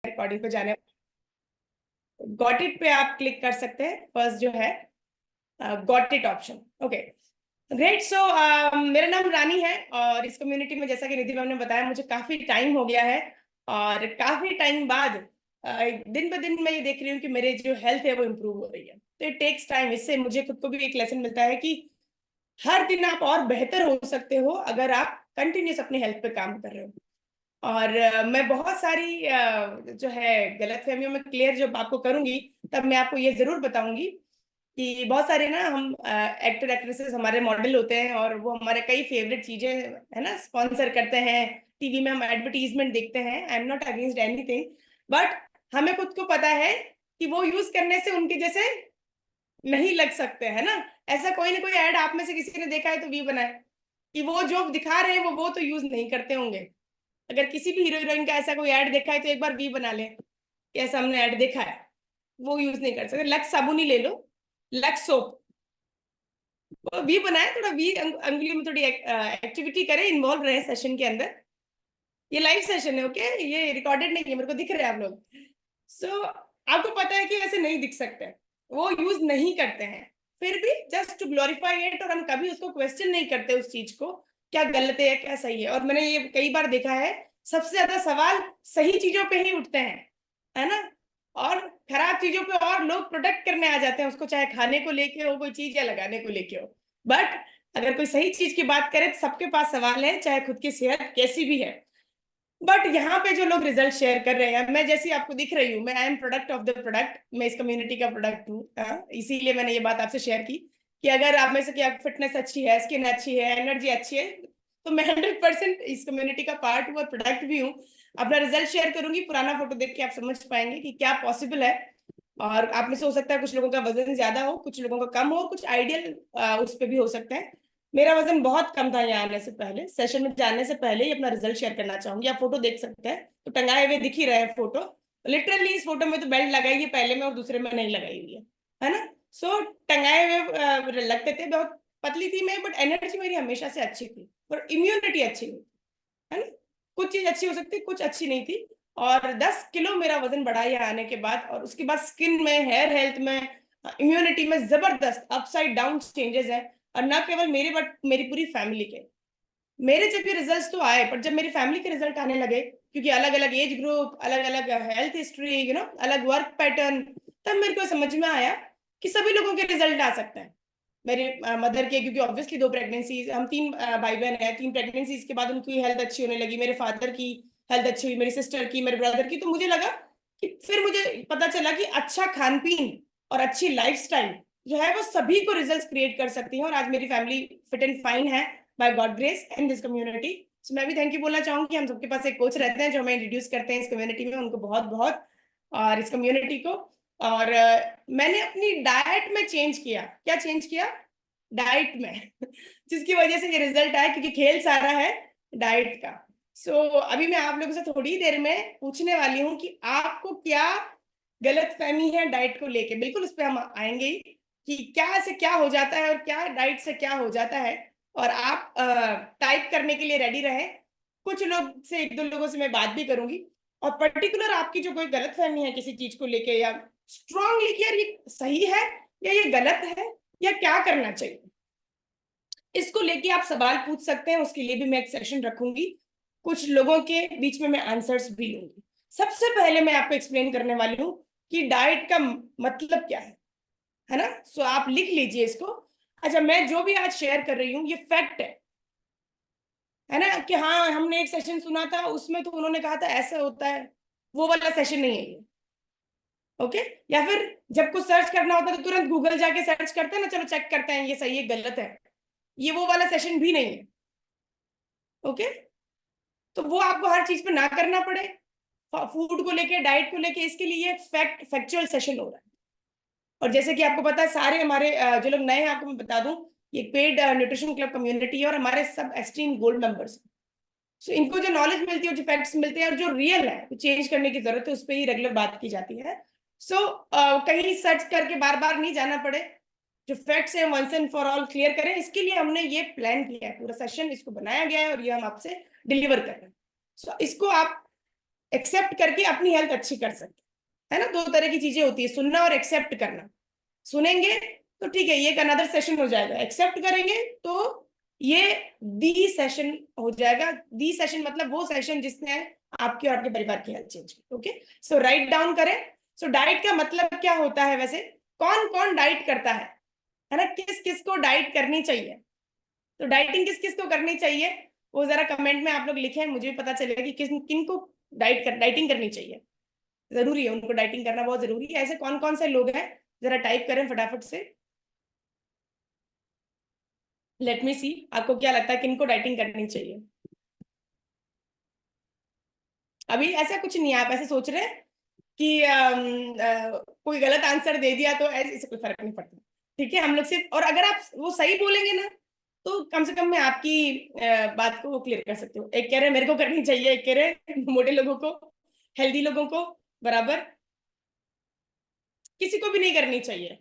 Recording पे जाने, got it पे आप क्लिक कर सकते हैं। फर्स्ट जो है got it option. Okay, great. So मेरा नाम रानी है और इस कम्युनिटी में, जैसा कि निधि मैम ने बताया, मुझे काफी टाइम हो गया है और काफी टाइम बाद दिन ब दिन मैं ये देख रही हूँ कि मेरे जो हेल्थ है वो इम्प्रूव हो रही है। तो इट टेक्स टाइम। इससे मुझे खुद को भी एक लेसन मिलता है कि हर दिन आप और बेहतर हो सकते हो अगर आप कंटिन्यूस अपने हेल्थ पे काम कर रहे हो। और मैं बहुत सारी जो है गलतफहमियों में क्लियर जब आपको करूंगी, तब मैं आपको ये जरूर बताऊंगी कि बहुत सारे ना हम एक्टर एक्ट्रेसेस हमारे मॉडल होते हैं और वो हमारे कई फेवरेट चीजें है ना स्पॉन्सर करते हैं। टीवी में हम एडवर्टीजमेंट देखते हैं। I am not against anything, but हमें खुद को पता है कि वो यूज करने से उनके जैसे नहीं लग सकते, है ना। ऐसा कोई ना कोई ऐड आप में से किसी ने देखा है तो वी बनाए कि वो जो दिखा रहे हैं वो तो यूज नहीं करते होंगे। अगर किसी भी हीरो हीरोइन का ऐसा कोई ऐड देखा है तो एक बार वी बना ले कि ऐसा हमने ऐड देखा है। वो यूज नहीं कर सकते। लक्स साबुन ही ले लो, लक्स सोप, वी बनाए। थोड़ा वी अंगुलियों में थोड़ी एक्टिविटी करें, इन्वॉल्व रहे सेशन के अंदर। ये लाइव सेशन है, ओके, ये रिकॉर्डेड नहीं है, मेरे को दिख रहे हैं आप लोग। सो आपको पता है कि ऐसे नहीं दिख सकते, वो यूज नहीं करते हैं, फिर भी जस्ट टू ग्लोरीफाई इट। और हम कभी उसको क्वेश्चन नहीं करते उस चीज को, क्या गलत है या क्या सही है। और मैंने ये कई बार देखा है, सबसे ज्यादा सवाल सही चीजों पे ही उठते हैं, है ना। और खराब चीजों पे और लोग प्रोटेक्ट करने आ जाते हैं उसको, चाहे खाने को लेके हो कोई चीज या लगाने को लेके हो। बट अगर कोई सही चीज की बात करें तो सबके पास सवाल है, चाहे खुद की सेहत कैसी भी है। बट यहाँ पे जो लोग रिजल्ट शेयर कर रहे हैं, मैं जैसी आपको दिख रही हूँ, मैं I am product of the product, मैं इस कम्युनिटी का प्रोडक्ट हूँ। इसीलिए मैंने ये बात आपसे शेयर की कि अगर आप में से कि आप फिटनेस अच्छी है, स्किन अच्छी है, एनर्जी अच्छी है, तो मैं 100% इस कम्युनिटी का पार्ट हूँ और प्रोडक्ट भी हूँ। अपना रिजल्ट शेयर करूंगी, पुराना फोटो देख के आप समझ पाएंगे कि क्या पॉसिबल है। और आप में से हो सकता है कुछ लोगों का वजन ज्यादा हो, कुछ लोगों का कम हो, कुछ आइडियल उस पर भी हो सकता है। मेरा वजन बहुत कम था यहाँ आने से पहले, सेशन में जाने से पहले ही अपना रिजल्ट शेयर करना चाहूंगी। आप फोटो देख सकते हैं, तो टंगाए हुए दिख ही रहे हैं फोटो। लिटरली इस फोटो में तो बेल्ट लगाई है पहले में और दूसरे में नहीं लगाई हुई है ना। सो टंगाए हुए लगते थे, बहुत पतली थी मैं, बट एनर्जी मेरी हमेशा से अच्छी थी और इम्यूनिटी अच्छी थी, है ना। कुछ चीज अच्छी हो सकती, कुछ अच्छी नहीं थी। और 10 किलो मेरा वजन बढ़ा यहाँ आने के बाद, और उसके बाद स्किन में, हेयर हेल्थ में, इम्यूनिटी में जबरदस्त अपसाइड डाउन चेंजेस है। और ना केवल मेरे बट मेरी पूरी फैमिली के। मेरे जब ये रिजल्ट्स तो आए, पर जब मेरी फैमिली के रिजल्ट आने लगे, क्योंकि अलग अलग एज ग्रुप, अलग अलग हेल्थ हिस्ट्री, अलग वर्क पैटर्न, तब मेरे को समझ में आया कि सभी लोगों के रिजल्ट आ सकते हैं। मेरे मदर के, क्योंकि ऑब्वियसली 2 प्रेगनेंसीज, हम 3 भाई बहन हैं, 3 प्रेगनेंसीज के बाद उनकी हेल्थ अच्छी होने लगी। मेरे फादर की हेल्थ अच्छी हुई, मेरी सिस्टर की, मेरे ब्रदर की। तो मुझे लगा कि फिर मुझे पता चला कि अच्छा खान पीन और अच्छी लाइफस्टाइल जो है वो सभी को रिजल्ट्स क्रिएट कर सकती है। और आज मेरी फैमिली फिट एंड फाइन है by God grace and this community. So मैं भी थैंक यू बोलना चाहूंगी। हम सबके पास एक कोच रहते हैं जो हमें इंट्रोड्यूस करते हैं इस कम्युनिटी में, उनको बहुत बहुत, और इस कम्युनिटी को। और मैंने अपनी डाइट में चेंज किया। क्या चेंज किया? डाइट में जिसकी वजह से ये रिजल्ट आया, क्योंकि खेल सारा है डाइट का। सो अभी मैं आप लोगों से थोड़ी देर में पूछने वाली हूँ कि आपको क्या गलत फहमी है डाइट को लेके। बिल्कुल उस पर हम आएंगे ही कि क्या से क्या हो जाता है और क्या डाइट से क्या हो जाता है। और आप टाइप करने के लिए रेडी रहे। कुछ लोग से, 1-2 लोगों से मैं बात भी करूंगी। और पर्टिकुलर आपकी जो कोई गलत फहमी है किसी चीज को लेके, या स्ट्रांगली कि यार ये सही है या ये गलत है या क्या करना चाहिए, इसको लेके आप सवाल पूछ सकते हैं। उसके लिए भी मैं एक सेशन रखूंगी। कुछ लोगों के बीच में मैं आंसर्स भी लूंगी। सबसे पहले मैं आपको एक्सप्लेन करने वाली हूँ कि डाइट का मतलब क्या है ना। सो आप लिख लीजिए इसको। अच्छा, मैं जो भी आज शेयर कर रही हूँ ये फैक्ट है ना, कि हाँ हमने एक सेशन सुना था उसमें तो उन्होंने कहा था ऐसा होता है, वो वाला सेशन नहीं है ये। ओके। या फिर जब कुछ सर्च करना होता है तो तुरंत गूगल जाके सर्च करते हैं ना, चलो चेक करते हैं ये सही है गलत है, ये वो वाला सेशन भी नहीं है। ओके। तो वो आपको हर चीज पे ना करना पड़े, फूड को लेके, डाइट को लेके, इसके लिए फैक्चुअल सेशन हो रहा है। और जैसे कि आपको पता है, सारे हमारे जो लोग नए हैं, आपको मैं बता दूं, ये पेड न्यूट्रिशन क्लब कम्युनिटी है और हमारे सब एक्सट्रीम गोल्ड मेंबर्स। सो इनको जो नॉलेज मिलती है, जो फैक्ट्स मिलते हैं और जो रियल है, तो चेंज करने की जरूरत है, उस पर ही रेगुलर बात की जाती है। सो कहीं सर्च करके बार बार नहीं जाना पड़े, जो फैक्ट्स हैं once and for all clear करें, इसके लिए हमने ये प्लान किया है, पूरा सेशन इसको बनाया गया है और ये हम आपसे डिलीवर कर रहे हैं। सो इसको आप एक्सेप्ट करके अपनी हेल्थ अच्छी कर सकते है ना। दो तरह की चीजें होती है, सुनना और एक्सेप्ट करना। सुनेंगे तो ठीक है, ये एक अनदर सेशन हो जाएगा, एक्सेप्ट करेंगे तो ये दी सेशन हो जाएगा। दी सेशन मतलब वो सेशन जिसने आपके और आपके परिवार की हेल्थ चेंज की। ओके, सो राइट डाउन करें। सो डाइट का मतलब क्या होता है वैसे, कौन कौन डाइट करता है ना, किस किस को डाइट करनी चाहिए। तो डाइटिंग किस किस को करनी चाहिए वो जरा कमेंट में आप लोग लिखें, मुझे भी पता चलेगा कि किस किन को डाइटिंग करनी चाहिए। जरूरी है, उनको डाइटिंग करना बहुत जरूरी है। ऐसे कौन कौन से लोग हैं, जरा टाइप करें फटाफट से। लेट मी सी, आपको क्या लगता है किनको डाइटिंग करनी चाहिए। अभी ऐसा कुछ नहीं है, आप ऐसे सोच रहे हैं कि कोई गलत आंसर दे दिया तो ऐसे इससे कोई फर्क नहीं पड़ता। ठीक है, हम लोग सिर्फ, और अगर आप वो सही बोलेंगे ना तो कम से कम मैं आपकी बात को क्लियर कर सकती हूँ। एक कह रहे मेरे को करनी चाहिए, एक कह रहे मोटे लोगों को, हेल्दी लोगों को, बराबर किसी को भी नहीं करनी चाहिए।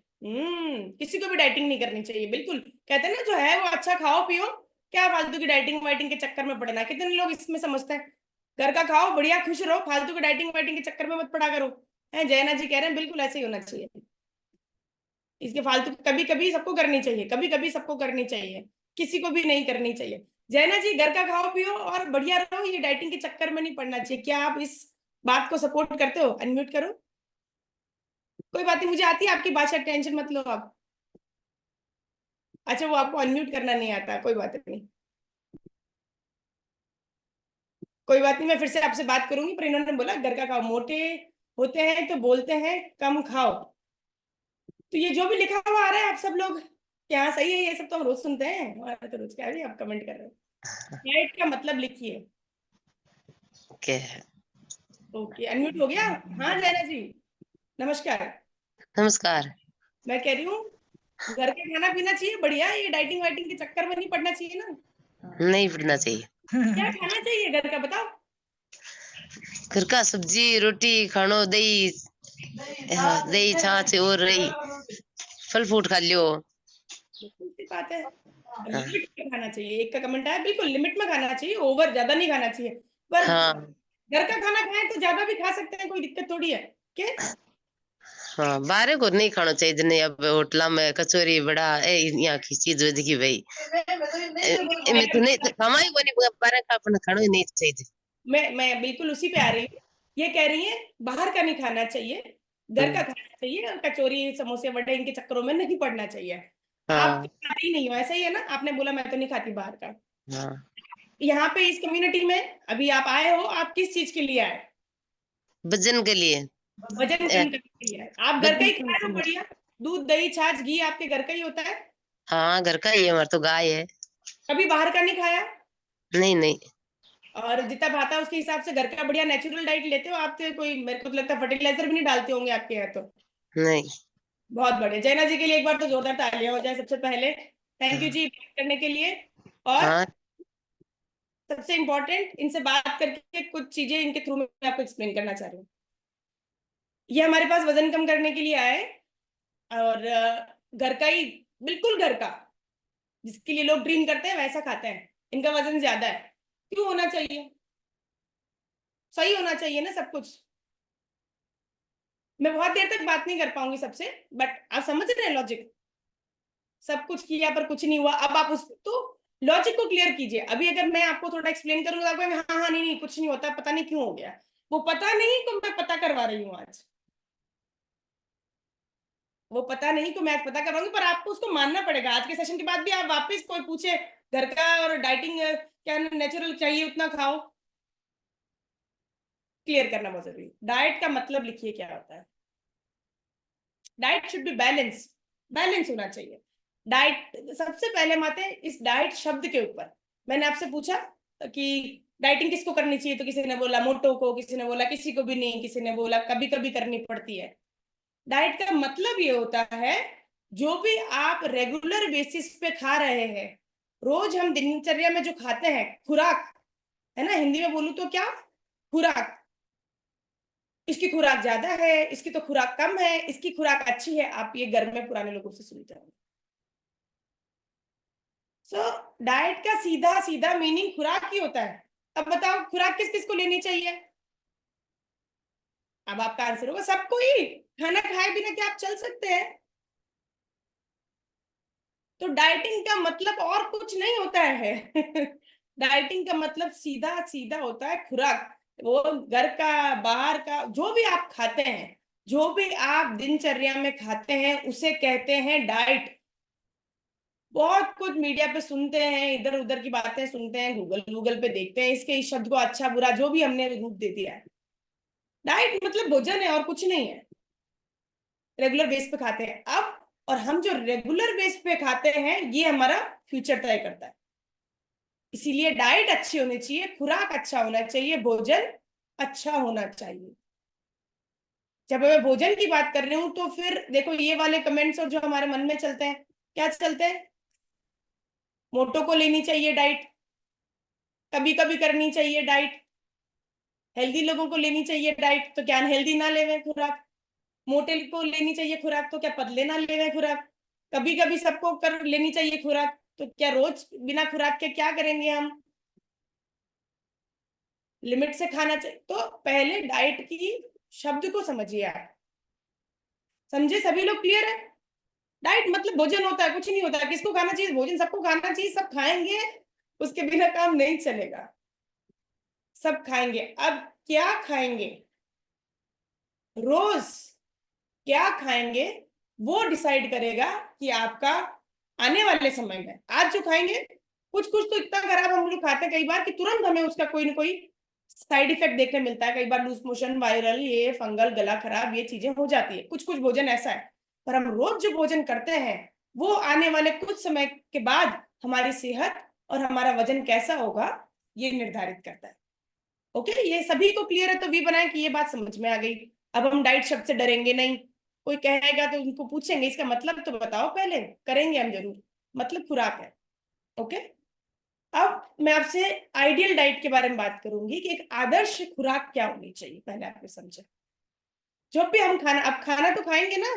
किसी को भी डाइटिंग नहीं करनी चाहिए, बिल्कुल। कहते हैं ना जो है वो अच्छा खाओ पियो, क्या फालतू की डाइटिंग वाइटिंग के चक्कर में पड़ना। कितने लोग इसमें समझते हैं, घर का खाओ बढ़िया खुश रहो, फालतू की डाइटिंग वाइटिंग के चक्कर में मत पड़ा करो। है जयना जी कह रहे हैं, बिल्कुल ऐसे ही होना चाहिए। इसके फालतू कभी कभी सबको करनी चाहिए, कभी कभी सबको करनी चाहिए, किसी को भी नहीं करनी चाहिए। जयना जी घर का खाओ पियो और बढ़िया रहो, ये डाइटिंग के चक्कर में नहीं पड़ना चाहिए। क्या आप इस बात को सपोर्ट करते हो? अनम्यूट करो। कोई बात नहीं, मुझे आती है आपकी भाषा, टेंशन मत लो आप। अच्छा, वो आपको अनम्यूट करना नहीं आता, कोई बात नहीं। कोई बात नहीं, मैं फिर से आपसे बात करूंगी, पर इन्होंने बोला घर का खाओ, मोटे होते हैं तो बोलते हैं कम खाओ। तो ये जो भी लिखा हुआ आ रहा है आप सब लोग क्या सही है? ये सब तो हम रोज सुनते हैं, हमारा तो रोज क्या है, आप कमेंट कर रहे हो। डाइट का मतलब लिखिए। ओके, ओके, अनम्यूट हो गया। हाँ जैना जी, नमस्कार। नमस्कार। मैं कह रही हूँ घर का खाना पीना चाहिए बढ़िया, ये डाइटिंग वाइटिंग के चक्कर में नहीं पड़ना चाहिए ना। नहीं पढ़ना चाहिए। क्या खाना चाहिए घर का बताओ। घर का सब्जी रोटी खानो, दही, हाँ, दही छाछ और रही, फल फ्रूट खा लियो। बिल्कुल सी बात है, हाँ लिमिट में खाना चाहिए। एक का कमेंट आया, बिल्कुल लिमिट में खाना चाहिए, ओवर ज्यादा नहीं खाना चाहिए। पर हाँ घर का खाना खाएं तो ज्यादा भी खा सकते हैं, कोई दिक्कत थोड़ी है। के हाँ, बाहर को नहीं खाना चाहिए। जने अब होटल में कचौरी बड़ा यहाँ की चीज हो की भाई, मैं तो नहीं खावा ही कोनी, बाहर का अपन खाना ही नहीं चाहिए। मैं बिल्कुल उसी पे आ रही हूँ। ये कह रही है बाहर का नहीं खाना चाहिए, घर का खाना चाहिए, और कचौरी समोसे वड़े इनके चक्करों में नहीं पड़ना चाहिए। आप हाँ तो खाते ही नहीं हो, ऐसा ही है ना, आपने बोला मैं तो नहीं खाती बाहर का। हाँ, यहाँ पे इस कम्युनिटी में अभी आप आए हो, आप किस चीज के लिए आए? वजन के लिए। वजन ए, कम करने के लिए आए। आप घर का वजन ही कम खा रहे हो करने। बढ़िया, दूध दही छाछ घी आपके घर का ही होता है, हाँ, घर का ही है, हमारा तो गाय है। कभी बाहर का नहीं खाया। नहीं नहीं। और जितना भाता है उसके हिसाब से घर का बढ़िया नेचुरल डाइट लेते हो आप तो। कोई मेरे को तो लगता है फर्टिलाइजर भी नहीं डालते होंगे आपके यहाँ तो। नहीं। बहुत बढ़िया, जैना जी के लिए एक बार तो जोरदार तालियां हो जाए सबसे पहले। थैंक यू जी बात करने के लिए। और हाँ सबसे इम्पोर्टेंट, इनसे बात करके कुछ चीजें इनके थ्रू में आपको एक्सप्लेन करना चाह रही हूँ। ये हमारे पास वजन कम करने के लिए आए, और घर का ही, बिल्कुल घर का, जिसके लिए लोग ड्रीम करते हैं वैसा खाते हैं। इनका वजन ज्यादा है, क्यों होना चाहिए? सही होना चाहिए ना सब कुछ। मैं बहुत देर तक बात नहीं कर पाऊंगी सबसे, बट आप समझ रहे हैं लॉजिक। सब कुछ किया पर कुछ नहीं हुआ, अब आप उस तो लॉजिक को क्लियर कीजिए। अभी अगर मैं आपको थोड़ा एक्सप्लेन करूंगा तो आपको हाँ हाँ नहीं नहीं कुछ नहीं होता, पता नहीं क्यों हो गया। वो पता नहीं तो मैं पता करवा रही हूँ आज। वो पता नहीं तो मैं आज पता करवाऊंगी, पर आपको उसको मानना पड़ेगा। आज के सेशन के बाद भी आप वापस कोई पूछे घर का और डाइटिंग क्या नेचुरल चाहिए उतना खाओ, क्लियर करना बहुत जरूरी। डाइट का मतलब लिखिए क्या होता है। Diet should be balance, balance होना चाहिए। डाइट, सबसे पहले हम आते हैं इस डाइट शब्द के ऊपर। मैंने आपसे पूछा कि डाइटिंग किसको करनी चाहिए, तो किसी ने बोला मोटो को, किसी ने बोला किसी को भी नहीं, किसी ने बोला कभी कभी करनी पड़ती है। डाइट का मतलब ये होता है जो भी आप रेगुलर बेसिस पे खा रहे हैं, रोज हम दिनचर्या में जो खाते हैं, खुराक, है ना, हिंदी में बोलूं तो क्या, खुराक। इसकी खुराक ज्यादा है, इसकी तो खुराक कम है, इसकी खुराक अच्छी है, आप ये घर में पुराने लोगों से सुनते होंगे। सो डाइट का सीधा सीधा मीनिंग खुराक ही होता है। अब बताओ खुराक किस किस को लेनी चाहिए? अब आपका आंसर होगा सबको ही, खाना खाए बिना क्या आप चल सकते हैं? तो डाइटिंग का मतलब और कुछ नहीं होता है। डाइटिंग का मतलब सीधा सीधा होता है खुराक। वो घर का बाहर का जो भी आप खाते हैं, जो भी आप दिनचर्या में खाते हैं, उसे कहते हैं डाइट। बहुत कुछ मीडिया पे सुनते हैं, इधर उधर की बातें सुनते हैं, गूगल गूगल पे देखते हैं, इसके इस शब्द को अच्छा बुरा जो भी हमने रूप दे दिया है। डाइट मतलब भोजन है और कुछ नहीं है, रेगुलर बेस पे खाते हैं अब। और हम जो रेगुलर बेस पे खाते हैं ये हमारा फ्यूचर तय करता है। इसीलिए डाइट अच्छी होनी चाहिए, खुराक अच्छा होना चाहिए, भोजन अच्छा होना चाहिए। जब मैं भोजन की बात कर रही हूं तो फिर देखो ये वाले कमेंट्स और जो हमारे मन में चलते हैं, क्या चलते हैं? मोटो को लेनी चाहिए डाइट, कभी कभी करनी चाहिए डाइट, हेल्दी लोगों को लेनी चाहिए डाइट तो क्या हेल्दी ना लेवे खुराक, मोटे को लेनी चाहिए खुराक तो क्या पतले ना लेवे खुराक, कभी कभी सबको कर लेनी चाहिए खुराक तो क्या रोज बिना खुराक के क्या करेंगे हम? लिमिट से खाना चाहिए। तो पहले डाइट की शब्द को समझिए आप। समझे सभी लोग? क्लियर है? डाइट मतलब भोजन होता है, कुछ नहीं होता है। किसको खाना चाहिए? भोजन सबको खाना चाहिए, सब खाएंगे, उसके बिना काम नहीं चलेगा। सब खाएंगे। अब क्या खाएंगे, रोज क्या खाएंगे, वो डिसाइड करेगा कि आपका आने वाले समय में आज जो खाएंगे, कुछ कुछ तो इतना खराब हम लोग खाते हैं कई बार कि तुरंत हमें उसका कोई ना कोई साइड इफेक्ट देखने मिलता है। कई बार लूज मोशन, वायरल, ये फंगल, गला खराब, ये चीजें हो जाती है। कुछ कुछ भोजन ऐसा है, पर हम रोज जो भोजन करते हैं वो आने वाले कुछ समय के बाद हमारी सेहत और हमारा वजन कैसा होगा ये निर्धारित करता है। ओके, ये सभी को क्लियर है? तो वी बनाए कि ये बात समझ में आ गई। अब हम डाइट शब्द से डरेंगे नहीं। कोई कहेगा तो उनको पूछेंगे इसका मतलब तो बताओ पहले, करेंगे हम जरूर। मतलब खुराक है। ओके, अब मैं आपसे आइडियल डाइट के बारे में बात करूंगी कि एक आदर्श खुराक क्या होनी चाहिए, पहले आप ये समझे। जब भी हम खाना, अब खाना तो खाएंगे ना,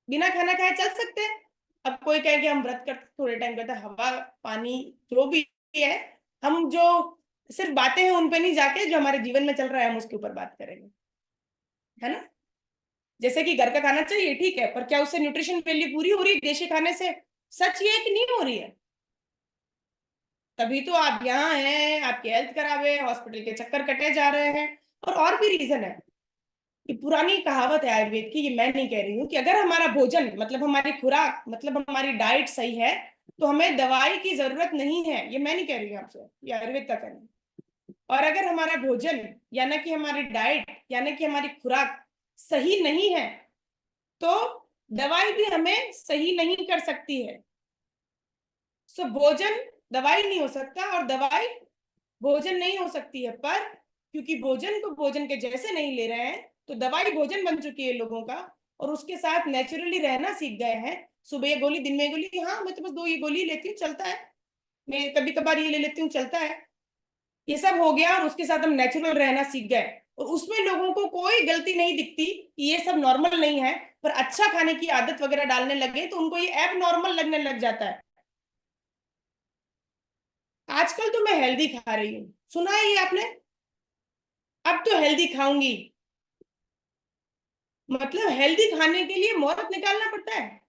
बिना खाना खाए चल सकते हैं? अब कोई कहे कि हम व्रत करते थोड़े टाइम करते, हवा पानी जो भी है, हम जो सिर्फ बातें हैं उन पे नहीं जाके जो हमारे जीवन में चल रहा है हम उसके ऊपर बात करेंगे, है ना? जैसे कि घर का खाना चाहिए, ठीक है, पर क्या उससे न्यूट्रिशन वैल्यू पूरी हो रही है देशी खाने से? सच ये है कि नहीं हो रही है? तभी तो आप यहाँ हैं, आपकी हेल्थ खराब है, हॉस्पिटल के चक्कर कटे जा रहे हैं। और भी रीजन है। ये पुरानी कहावत है आयुर्वेद की, ये मैं नहीं कह रही हूँ, कि अगर हमारा भोजन मतलब हमारी खुराक मतलब हमारी डाइट सही है तो हमें दवाई की जरूरत नहीं है। ये मैं नहीं कह रही हूँ आपसे, ये आयुर्वेद का कहना है। और अगर हमारा भोजन यानी कि हमारी डाइट यानी कि हमारी खुराक सही नहीं है तो दवाई भी हमें सही नहीं कर सकती है। सो भोजन दवाई नहीं हो सकता और दवाई भोजन नहीं हो सकती है। पर क्योंकि भोजन को भोजन के जैसे नहीं ले रहे हैं तो दवाई भोजन बन चुकी है लोगों का, और उसके साथ नेचुरली रहना सीख गए हैं। सुबह ये गोली, दिन में ये गोली, हाँ मैं तो बस दो ये गोली लेती हूँ, चलता है, मैं कभी कभार ये ले लेती हूँ, चलता है, ये सब हो गया। और उसके साथ हम नेचुरल रहना सीख गए और उसमें लोगों को कोई गलती नहीं दिखती कि ये सब नॉर्मल नहीं है। पर अच्छा खाने की आदत वगैरह डालने लगे तो उनको ये एब नॉर्मल लगने लग जाता है। आजकल तो मैं हेल्दी खा रही हूँ, सुना है ये आपने? अब तो हेल्दी खाऊंगी, मतलब हेल्दी खाने के लिए मुहूर्त निकालना पड़ता है।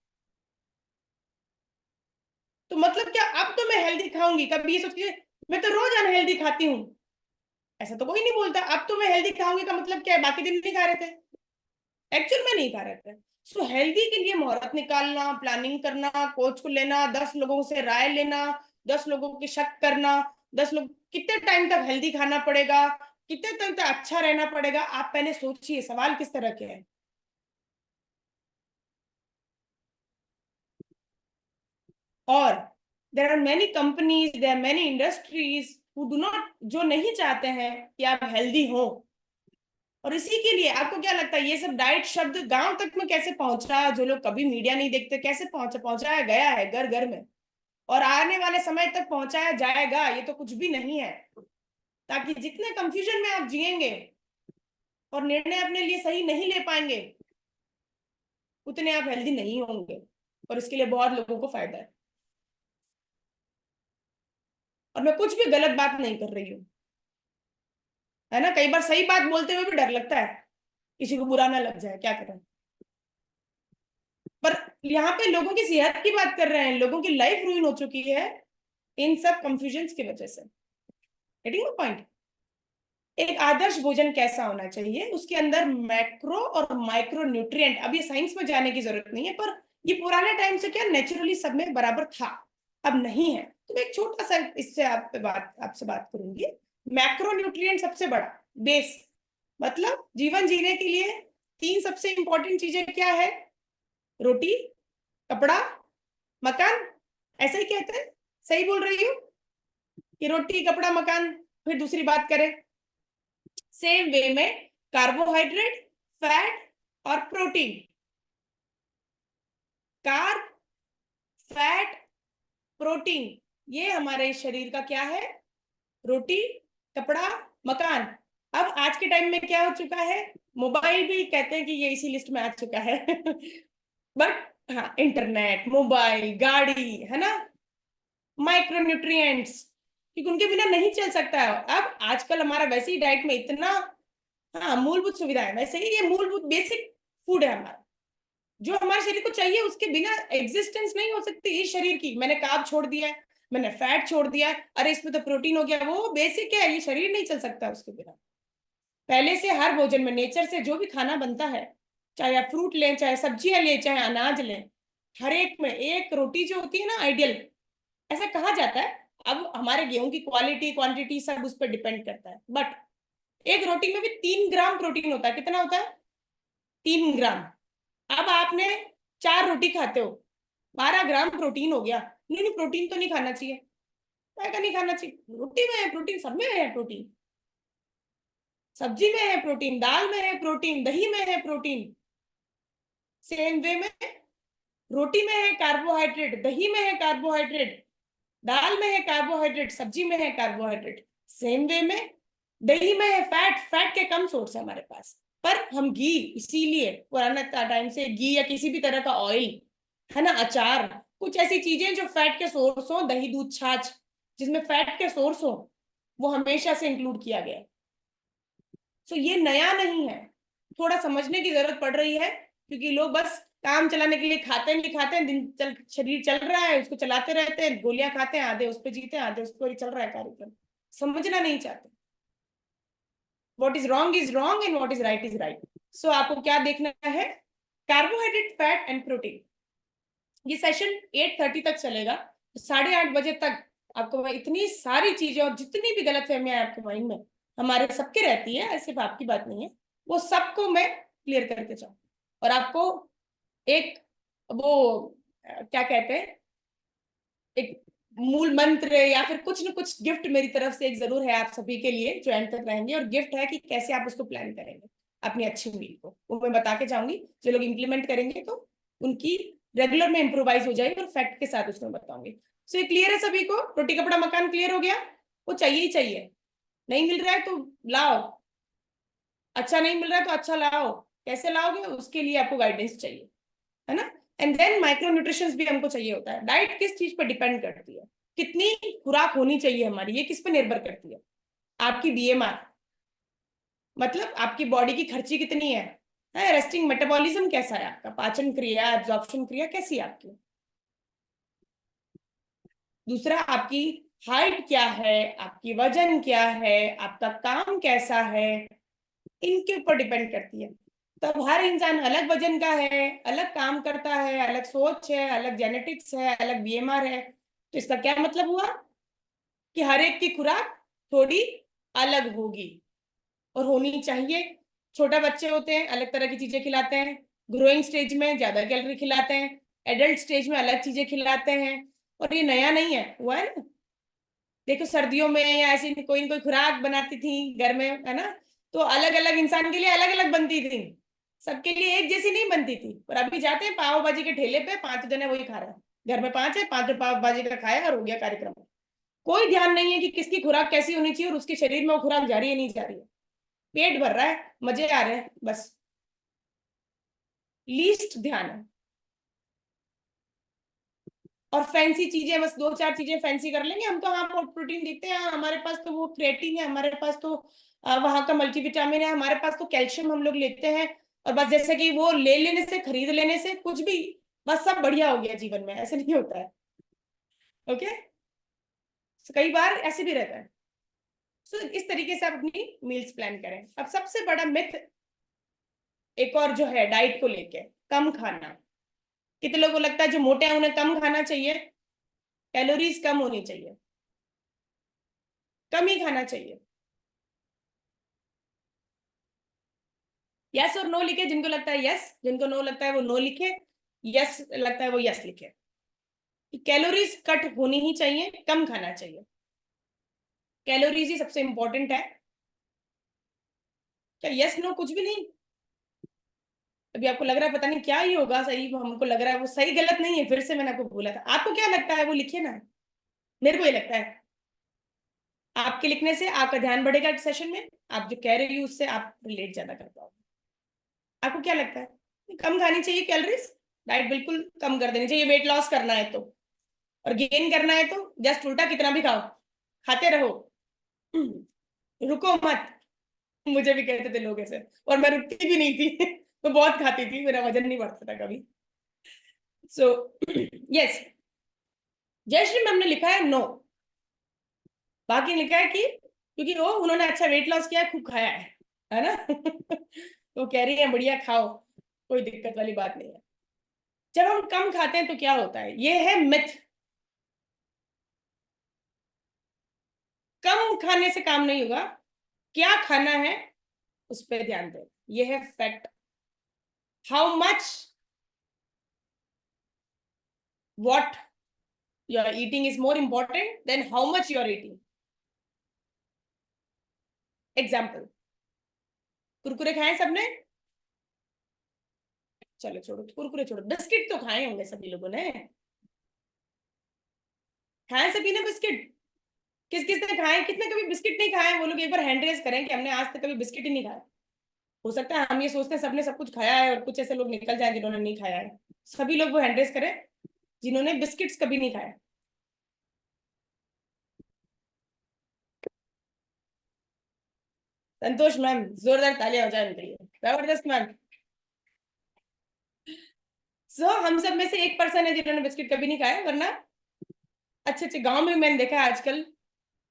तो मतलब क्या अब तो मैं हेल्दी खाऊंगी, कभी ये सोच के मैं तो रोज अनहेल्दी खाती हूँ, ऐसा तो कोई नहीं बोलता। अब तो मैं हेल्दी खाऊंगी का मतलब क्या है? बाकी दिन नहीं खा रहे थे, एक्चुअल में नहीं खा रहे थे। सो हेल्दी के लिए मुहूर्त निकालना, प्लानिंग करना, कोच को लेना, 10 लोगों से राय लेना, 10 लोगों की शक करना, 10 लोग, कितने टाइम तक हेल्दी खाना पड़ेगा, कितने टाइम तक अच्छा रहना पड़ेगा, आप पहले सोचिए सवाल किस तरह के हैं। और there are many companies, there are many industries who do not, जो नहीं चाहते हैं कि आप हेल्दी हो। और इसी के लिए आपको क्या लगता है ये सब डाइट शब्द गांव तक में कैसे पहुंचा? जो लोग कभी मीडिया नहीं देखते, कैसे पहुंचा? पहुंचाया गया है घर घर में, और आने वाले समय तक पहुंचाया जाएगा, ये तो कुछ भी नहीं है। ताकि जितने कंफ्यूजन में आप जिएंगे और निर्णय अपने लिए सही नहीं ले पाएंगे उतने आप हेल्दी नहीं होंगे, और इसके लिए बहुत लोगों को फायदा है। और मैं कुछ भी गलत बात नहीं कर रही हूँ, है ना? कई बार सही बात बोलते हुए भी डर लगता है, किसी को बुरा ना लग जाए, क्या करें। पर यहाँ पे लोगों की सेहत की बात कर रहे हैं, लोगों की लाइफ रूइन हो चुकी है इन सब कंफ्यूजन की वजह से। Getting the point. एक आदर्श भोजन कैसा होना चाहिए, उसके अंदर मैक्रो और माइक्रो न्यूट्रिएंट, अब ये साइंस में जाने की जरूरत नहीं है, पर ये पुराने टाइम से क्या नेचुरली सब में बराबर था, अब नहीं है। तो मैं एक छोटा सा इससे आपसे बात करूंगी। मैक्रो न्यूट्रिएंट सबसे बड़ा बेस, मतलब जीवन जीने के लिए तीन सबसे इंपॉर्टेंट चीजें क्या है? रोटी, कपड़ा, मकान। ऐसे ही कहते हैं, सही बोल रही हूँ कि रोटी, कपड़ा, मकान। फिर दूसरी बात करें, सेम वे में कार्बोहाइड्रेट, फैट और प्रोटीन। कार्ब, फैट, प्रोटीन, ये हमारे शरीर का क्या है? रोटी, कपड़ा, मकान। अब आज के टाइम में क्या हो चुका है, मोबाइल भी कहते हैं कि ये इसी लिस्ट में आ चुका है बट हाँ, इंटरनेट, मोबाइल, गाड़ी, है ना, माइक्रो न्यूट्रिएंट्स, क्योंकि उनके बिना नहीं चल सकता है। अब आजकल हमारा वैसे ही डाइट में इतना, हाँ, मूलभूत सुविधाएं, वैसे ही ये मूलभूत बेसिक फूड है हमारा, जो हमारे शरीर को चाहिए, उसके बिना एग्जिस्टेंस नहीं हो सकती इस शरीर की। मैंने कार्ब छोड़ दिया है, मैंने फैट छोड़ दिया है, अरे इसमें तो प्रोटीन हो गया, वो बेसिक है, ये शरीर नहीं चल सकता उसके बिना। पहले से हर भोजन में नेचर से जो भी खाना बनता है, चाहे आप फ्रूट लें, चाहे सब्जियां लें, चाहे अनाज लें, हर एक में एक रोटी जो होती है ना आइडियल, ऐसा कहा जाता है। अब हमारे गेहूं की क्वालिटी, क्वांटिटी सब उस पर डिपेंड करता है, बट एक रोटी में भी 3 ग्राम प्रोटीन होता है। कितना होता है? 3 ग्राम। अब आपने 4 रोटी खाते हो, 12 ग्राम प्रोटीन हो गया। नहीं नहीं, प्रोटीन तो नहीं खाना चाहिए। क्या का नहीं खाना चाहिए? रोटी में है प्रोटीन, सब में है प्रोटीन, सब्जी में है प्रोटीन, दाल में है प्रोटीन, दही में है प्रोटीन। सेम वे में रोटी में है कार्बोहाइड्रेट, दही में है कार्बोहाइड्रेट, दाल में है कार्बोहाइड्रेट, सब्जी में है कार्बोहाइड्रेट। सेम वे में दही में है फैट, फैट के कम सोर्स है हमारे पास, पर हम घी, इसीलिए पुराने टाइम से घी या किसी भी तरह का ऑयल, है ना, अचार, कुछ ऐसी चीजें जो फैट के सोर्स हो, दही, दूध, छाछ, जिसमें फैट के सोर्स हो, वो हमेशा से इंक्लूड किया गया है। सो ये नया नहीं है, थोड़ा समझने की जरूरत पड़ रही है, क्योंकि लोग बस काम चलाने के लिए खाते हैं, नहीं खाते हैं, दिन चल, शरीर चल रहा है, उसको चलाते रहते हैं, गोलियां खाते हैं, आधे उस पर जीते हैं, आधे उस पर चल रहा है कार्यक्रम, समझना नहीं चाहते। What is wrong and what is right. So आपको क्या देखना है? Carbohydrate, fat and protein. ये सेशन 8:30 तक चलेगा, 8:30 बजे तक आपको मैं इतनी सारी चीजें और जितनी भी गलतफहमियां आपके माइंड में, हमारे सबके रहती है, सिर्फ आपकी बात नहीं है, वो सबको मैं क्लियर करके जाऊँ, और आपको एक वो क्या कहते हैं, एक मूल मंत्र या फिर कुछ न कुछ गिफ्ट मेरी तरफ से एक जरूर है आप सभी के लिए, जो एंड तक रहेंगे, और गिफ्ट है कि कैसे आप उसको प्लान करेंगे अपनी अच्छी मील को, वो मैं बता के जाऊंगी। जो लोग इंप्लीमेंट करेंगे तो उनकी रेगुलर में इंप्रोवाइज हो जाएगी, और फैक्ट के साथ उसको बताऊंगी। सो ये क्लियर है सभी को? रोटी, कपड़ा, मकान क्लियर हो गया? वो चाहिए ही चाहिए, नहीं मिल रहा है तो लाओ, अच्छा नहीं मिल रहा है तो अच्छा लाओ, कैसे लाओगे उसके लिए आपको गाइडेंस चाहिए, है ना। एंड देन माइक्रो न्यूट्रिशन भी हमको चाहिए होता है। डाइट किस चीज पर डिपेंड करती है, कितनी खुराक होनी चाहिए हमारी, ये किस पर निर्भर करती है? आपकी बीएमआर, मतलब आपकी बॉडी की खर्ची कितनी है, रेस्टिंग मेटाबॉलिज्म कैसा है आपका, पाचन क्रिया, एब्जॉर्प्शन क्रिया कैसी है आपकी। दूसरा, आपकी हाइट क्या है, आपकी वजन क्या है, आपका काम कैसा है, इनके ऊपर डिपेंड करती है। तब हर इंसान अलग वजन का है, अलग काम करता है, अलग सोच है, अलग जेनेटिक्स है, अलग बीएमआर है। तो इसका क्या मतलब हुआ कि हर एक की खुराक थोड़ी अलग होगी और होनी चाहिए। छोटा बच्चे होते हैं, अलग तरह की चीजें खिलाते हैं, ग्रोइंग स्टेज में ज्यादा कैलोरी खिलाते हैं, एडल्ट स्टेज में अलग चीजें खिलाते हैं। और ये नया नहीं है, हुआ है ना। देखो सर्दियों में या ऐसी कोई न कोई खुराक बनाती थी घर में, है ना, तो अलग अलग इंसान के लिए अलग अलग बनती थी, सबके लिए एक जैसी नहीं बनती थी। और अभी जाते हैं पाव भाजी के ठेले पे, 5 जने वही खा रहे हैं, घर में 5 है, 5 पाव भाजी का खाया और हो गया कार्यक्रम। कोई ध्यान नहीं है कि किसकी खुराक कैसी होनी चाहिए और उसके शरीर में वो खुराक जा रही है नहीं जा रही है, पेट भर रहा है, मजे आ रहे हैं, बस लीस्ट ध्यान है। और फैंसी चीजें, बस 2-4 चीजें फैंसी कर लेंगे हम तो, हाँ प्रोटीन देखते हैं, हाँ हमारे पास तो वो क्रिएटिन है, हमारे पास तो वहां का मल्टीविटामिन है, हमारे पास तो कैल्शियम हम लोग लेते हैं, और बस जैसे कि वो ले लेने से, खरीद लेने से कुछ भी, बस सब बढ़िया हो गया जीवन में, ऐसे नहीं होता है। ओके, कई बार ऐसे भी रहता है। सो इस तरीके से आप अपनी मील्स प्लान करें। अब सबसे बड़ा मिथ एक और जो है डाइट को लेके, कम खाना। कितने लोगों को लगता है जो मोटे हैं उन्हें कम खाना चाहिए, कैलोरीज कम होनी चाहिए, कम ही खाना चाहिए। यस और नो लिखे, जिनको लगता है यस, जिनको नो लगता है वो नो लिखे, यस लगता है वो यस लिखे। कैलोरीज कट होनी ही चाहिए, कम खाना चाहिए, कैलोरीज ही सबसे इंपॉर्टेंट है। क्या यस नो कुछ भी नहीं? अभी आपको लग रहा है पता नहीं क्या ही होगा सही, हमको लग रहा है वो सही गलत नहीं है, फिर से मैंने आपको बोला था, आपको क्या लगता है वो लिखिए ना। मेरे को ये लगता है आपके लिखने से आपका ध्यान बढ़ेगा सेशन में, आप जो कह रही हो उससे आप रिलेट ज्यादा कर पाओगे। आपको क्या लगता है कम खानी चाहिए कैलोरीज? डाइट बिल्कुल कम कर देनी चाहिए, वेट लॉस करना है तो, और गेन करना है तो जस्ट उल्टा कितना भी खाओ, खाते रहो, रुको मत। मुझे भी कहते थे लोग ऐसे, और मैं रुकती भी नहीं थी मैं बहुत खाती थी, मेरा वजन नहीं बढ़ता था कभी। सो यस, जयश्री मैम ने लिखा है नो, बाकी लिखा है कि क्योंकि वो उन्होंने अच्छा वेट लॉस किया है, खूब खाया है ना तो कह रही है बढ़िया खाओ, कोई दिक्कत वाली बात नहीं है। जब हम कम खाते हैं तो क्या होता है, ये है मिथ। कम खाने से काम नहीं होगा, क्या खाना है उस पर ध्यान दें, ये है fact. How much what you are eating is more important than how much you are eating. Example, Kurkure खाए सबने? चलो छोड़ो कुरकुरे छोड़ो, बिस्किट तो खाए होंगे सभी लोगों ने, खाए सभी ने बिस्किट? किस किस ने खाए, कितने कभी बिस्किट नहीं खाए? वो लोग एक बार हैंड रेज करें कि हमने आज तक कभी बिस्किट ही नहीं खाया। हो सकता है हम ये सोचते हैं सबने सब कुछ खाया है, और कुछ ऐसे लोग निकल जाए जिन्होंने नहीं खाया है। सभी लोग वो हैंड रेज करें जिन्होंने बिस्किट्स कभी नहीं खाया। संतोष मैम, जोरदार तालियां हो जाए उनके लिए, जबरदस्त मैम। सो हम सब में से 1% है जिन्होंने बिस्किट कभी नहीं खाया, वरना अच्छे अच्छे गांव में मैंने देखा है आजकल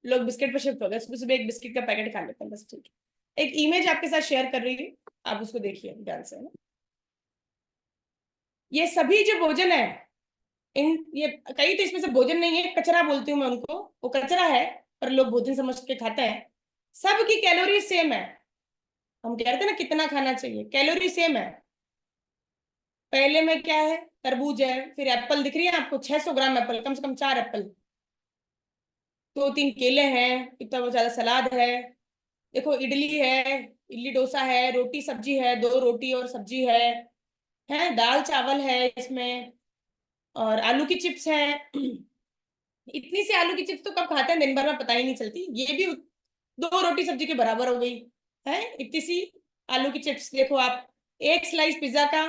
लोग बिस्किट पर शिफ्ट हो गए, सुबह सुबह एक बिस्किट का पैकेट खा लेते हैं बस, ठीक है। एक इमेज आपके साथ शेयर कर रही हूँ, आप उसको देखिए ध्यान से ना। ये सभी जो भोजन है, इन ये कई तो इसमें से भोजन नहीं है, कचरा बोलती हूँ मैं उनको, वो कचरा है पर लोग भोजन समझ के खाते हैं। सबकी कैलोरी सेम है, हम कह रहे थे ना कितना खाना चाहिए, कैलोरी सेम है। पहले में क्या है, तरबूज है, फिर एप्पल दिख रही है आपको, 600 ग्राम एप्पल, कम से कम 4 एप्पल, 2-3 केले हैं, इतना वो ज्यादा सलाद है, देखो इडली है, इडली डोसा है, रोटी सब्जी है, 2 रोटी और सब्जी है दाल चावल है इसमें, और आलू की चिप्स है इतनी सी आलू की चिप्स तो कब खाते हैं दिन भर में पता ही नहीं चलती, ये भी 2 रोटी सब्जी के बराबर हो गई है, इतनी सी आलू की चिप्स देखो आप, एक स्लाइस पिज्जा का,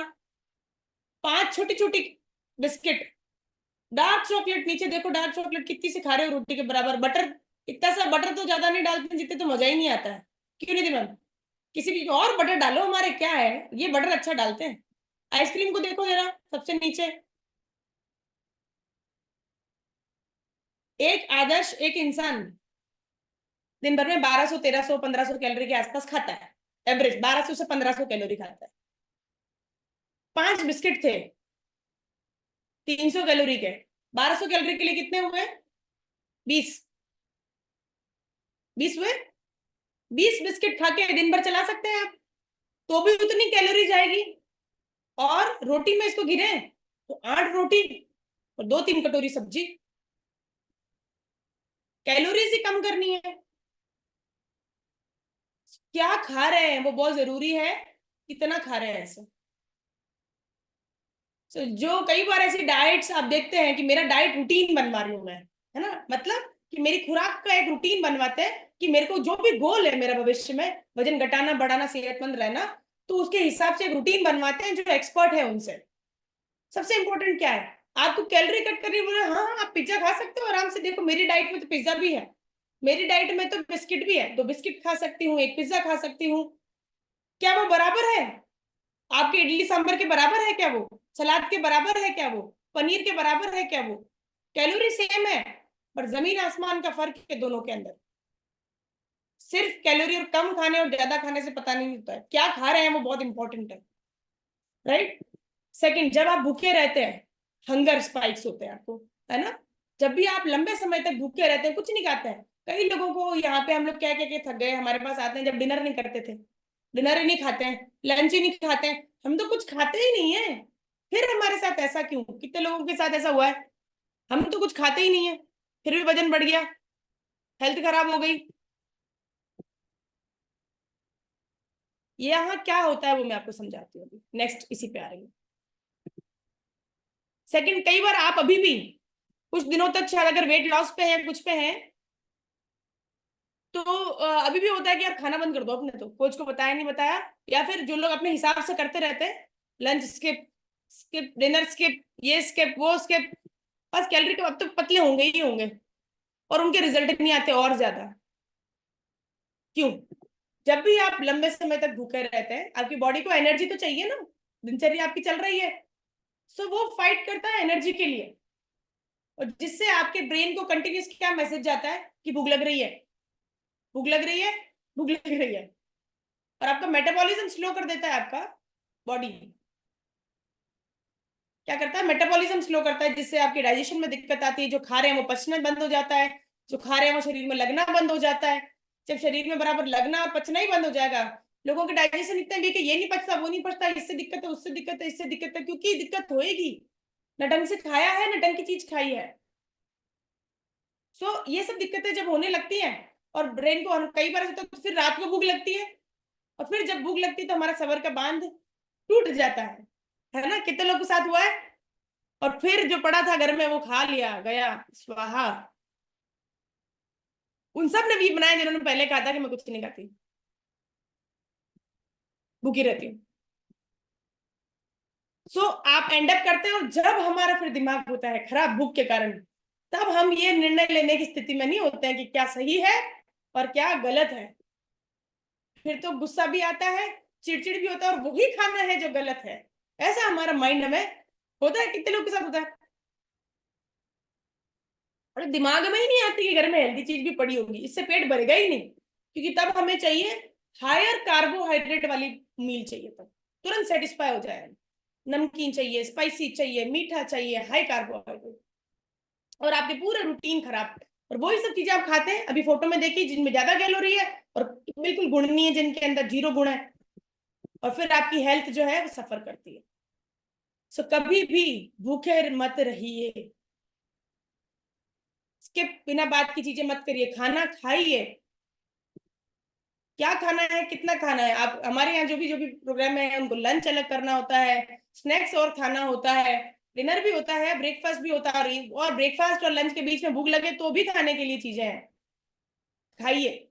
5 छोटी छोटी बिस्किट, डार्क चॉकलेट नीचे देखो, डार्क चॉकलेट कितनी सी खा रहे हो रोटी के बराबर, बटर इतना सा बटर तो ज्यादा नहीं डालते जितने, तो मजा ही नहीं आता है। क्यों नहीं मैम, किसी भी और बटर डालो, हमारे क्या है, ये बटर अच्छा डालते हैं। आइसक्रीम को देखो जरा सबसे नीचे, एक आदर्श एक इंसान दिन भर में 1200 1300 1500 कैलोरी के आसपास खाता है, एवरेज 1200 से 1500 कैलोरी खाता है। 5 बिस्किट थे 300 कैलोरी के, 1200 कैलोरी के लिए कितने हुए, 20, 20 हुए। 20 बिस्किट खा के दिन भर चला सकते हैं आप, तो भी उतनी कैलोरी जाएगी। और रोटी में इसको गिरे तो 8 रोटी और 2-3 कटोरी सब्जी, कैलोरीज ही कम करनी है। क्या खा रहे हैं वो बहुत जरूरी है, कितना खा रहे हैं ऐसे। जो कई बार ऐसी डाइट्स आप देखते हैं कि मेरा डाइट रूटीन बनवा रही हूं मैं, है ना, मतलब कि मेरी खुराक का एक रूटीन बनवाते हैं कि मेरे को जो भी गोल है मेरा भविष्य में, वजन घटाना बढ़ाना सेहतमंद रहना, तो उसके हिसाब से एक रूटीन बनवाते हैं जो एक्सपर्ट है उनसे। सबसे इंपॉर्टेंट क्या है, आपको कैलोरी कट करनी बोले, हाँ आप पिज्जा खा सकते हो आराम से, देखो मेरी डाइट में तो पिज्जा भी है, मेरी डाइट में तो बिस्किट भी है, 2 बिस्किट खा सकती हूँ, 1 पिज्जा खा सकती हूँ। क्या वो बराबर है? आपके इडली सांभर के बराबर है क्या वो? सलाद के बराबर है क्या वो? पनीर के बराबर है क्या वो? कैलोरी सेम है, पर जमीन आसमान का फर्क है दोनों के अंदर। सिर्फ कैलोरी और कम खाने और ज्यादा खाने से पता नहीं होता है, क्या खा रहे हैं वो बहुत इंपॉर्टेंट है, राइट। सेकंड, जब आप भूखे रहते हैं, हंगर स्पाइक्स होते हैं आपको, है ना। जब भी आप लंबे समय तक भूखे रहते हैं, कुछ नहीं खाते हैं, कई लोगों को यहाँ पे हम लोग क्या क्या क्या थक गए, हमारे पास आते हैं जब डिनर नहीं करते थे, डिनर ही नहीं खाते हैं, लंच ही नहीं खाते हैं, हम तो कुछ खाते ही नहीं है। फिर हमारे साथ ऐसा क्यों? कितने लोगों के साथ ऐसा हुआ है, हम तो कुछ खाते ही नहीं है, फिर भी वजन बढ़ गया, हेल्थ खराब हो गई। ये यहाँ क्या होता है वो मैं आपको समझाती हूँ, नेक्स्ट इसी पे आ रही हूँ। सेकंड, कई बार आप अभी भी कुछ दिनों तक शायद अगर वेट लॉस पे है, कुछ पे है, तो अभी भी होता है कि यार खाना बंद कर दो, अपने तो कोच को बताया नहीं बताया, या फिर जो लोग अपने हिसाब से करते रहते हैं, lunch skip, skip dinner, skip ये स्किप वो स्किप, बस कैलोरी के अब तो पतले होंगे ही होंगे, और उनके रिजल्ट नहीं आते और ज्यादा। क्यों? जब भी आप लंबे समय तक भूखे रहते हैं, आपकी बॉडी को एनर्जी तो चाहिए ना, दिनचर्या आपकी चल रही है, सो वो फाइट करता है एनर्जी के लिए, और जिससे आपके ब्रेन को कंटिन्यूस क्या मैसेज जाता है कि भूख लग रही है, भूख लग रही है, भूख लग रही है, और आपका मेटाबॉलिज्म स्लो कर देता है, आपका बॉडी क्या करता है, मेटाबॉलिज्म स्लो करता है, जिससे आपके डाइजेशन में दिक्कत आती है, जो खा रहे हैं वो पचना बंद हो जाता है, जो खा रहे हैं वो शरीर में लगना बंद हो जाता है। जब शरीर में बराबर लगना और पचना ही बंद हो जाएगा, लोगों के डाइजेशन इतने वीक है, ये नहीं पचता, वो नहीं पचता, इससे दिक्कत है, उससे दिक्कत है, इससे दिक्कत है, क्योंकि दिक्कत होएगी, न ढंग से खाया है न ढंग की चीज खाई है। सो ये सब दिक्कतें जब होने लगती हैं, और ब्रेन को कई बार तो फिर रात को भूख लगती है, और फिर जब भूख लगती है तो हमारा सबर का बांध टूट जाता है ना। कितने लोगों के साथ हुआ है, और फिर जो पड़ा था घर में वो खा लिया गया, स्वाहा। उन सब ने भी बनाया जिन्होंने पहले कहा था कि मैं कुछ नहीं खाती, भूखी रहती हूँ। सो आप एंड अप करते हैं, और जब हमारा फिर दिमाग होता है खराब भूख के कारण, तब हम ये निर्णय लेने की स्थिति में नहीं होते हैं कि क्या सही है और क्या गलत है। फिर तो गुस्सा भी आता है, चिड़चिड़ भी होता है, और वही खाना है जो गलत है, ऐसा हमारा माइंड हमें होता है। कितने लोग के साथ होता है, और दिमाग में ही नहीं आती कि घर में हेल्दी चीज भी पड़ी होगी, इससे पेट भरेगा ही नहीं, क्योंकि तब हमें चाहिए हायर कार्बोहाइड्रेट वाली मील चाहिए, तब तुरंत सेटिस्फाई हो जाए, नमकीन चाहिए, स्पाइसी चाहिए, मीठा चाहिए, हाई कार्बोहाइड्रेट, और आपके पूरे रूटीन खराब। और वही सब चीजें आप खाते हैं अभी फोटो में देखिए, जिनमें ज्यादा कैलोरी है और बिल्कुल गुण नहीं है, जिनके अंदर जीरो गुण है, और फिर आपकी हेल्थ जो है वो सफर करती है। सो कभी भी भूखे मत रहिए, स्किप बिना बात की चीजें मत करिए, खाना खाइए, क्या खाना है, कितना खाना है। आप हमारे यहाँ जो भी प्रोग्राम है, उनको लंच अलग करना होता है, स्नैक्स और खाना होता है, डिनर भी होता है, ब्रेकफास्ट भी होता है, और ब्रेकफास्ट और लंच के बीच में भूख लगे तो भी खाने के लिए चीजें हैं, खाइए,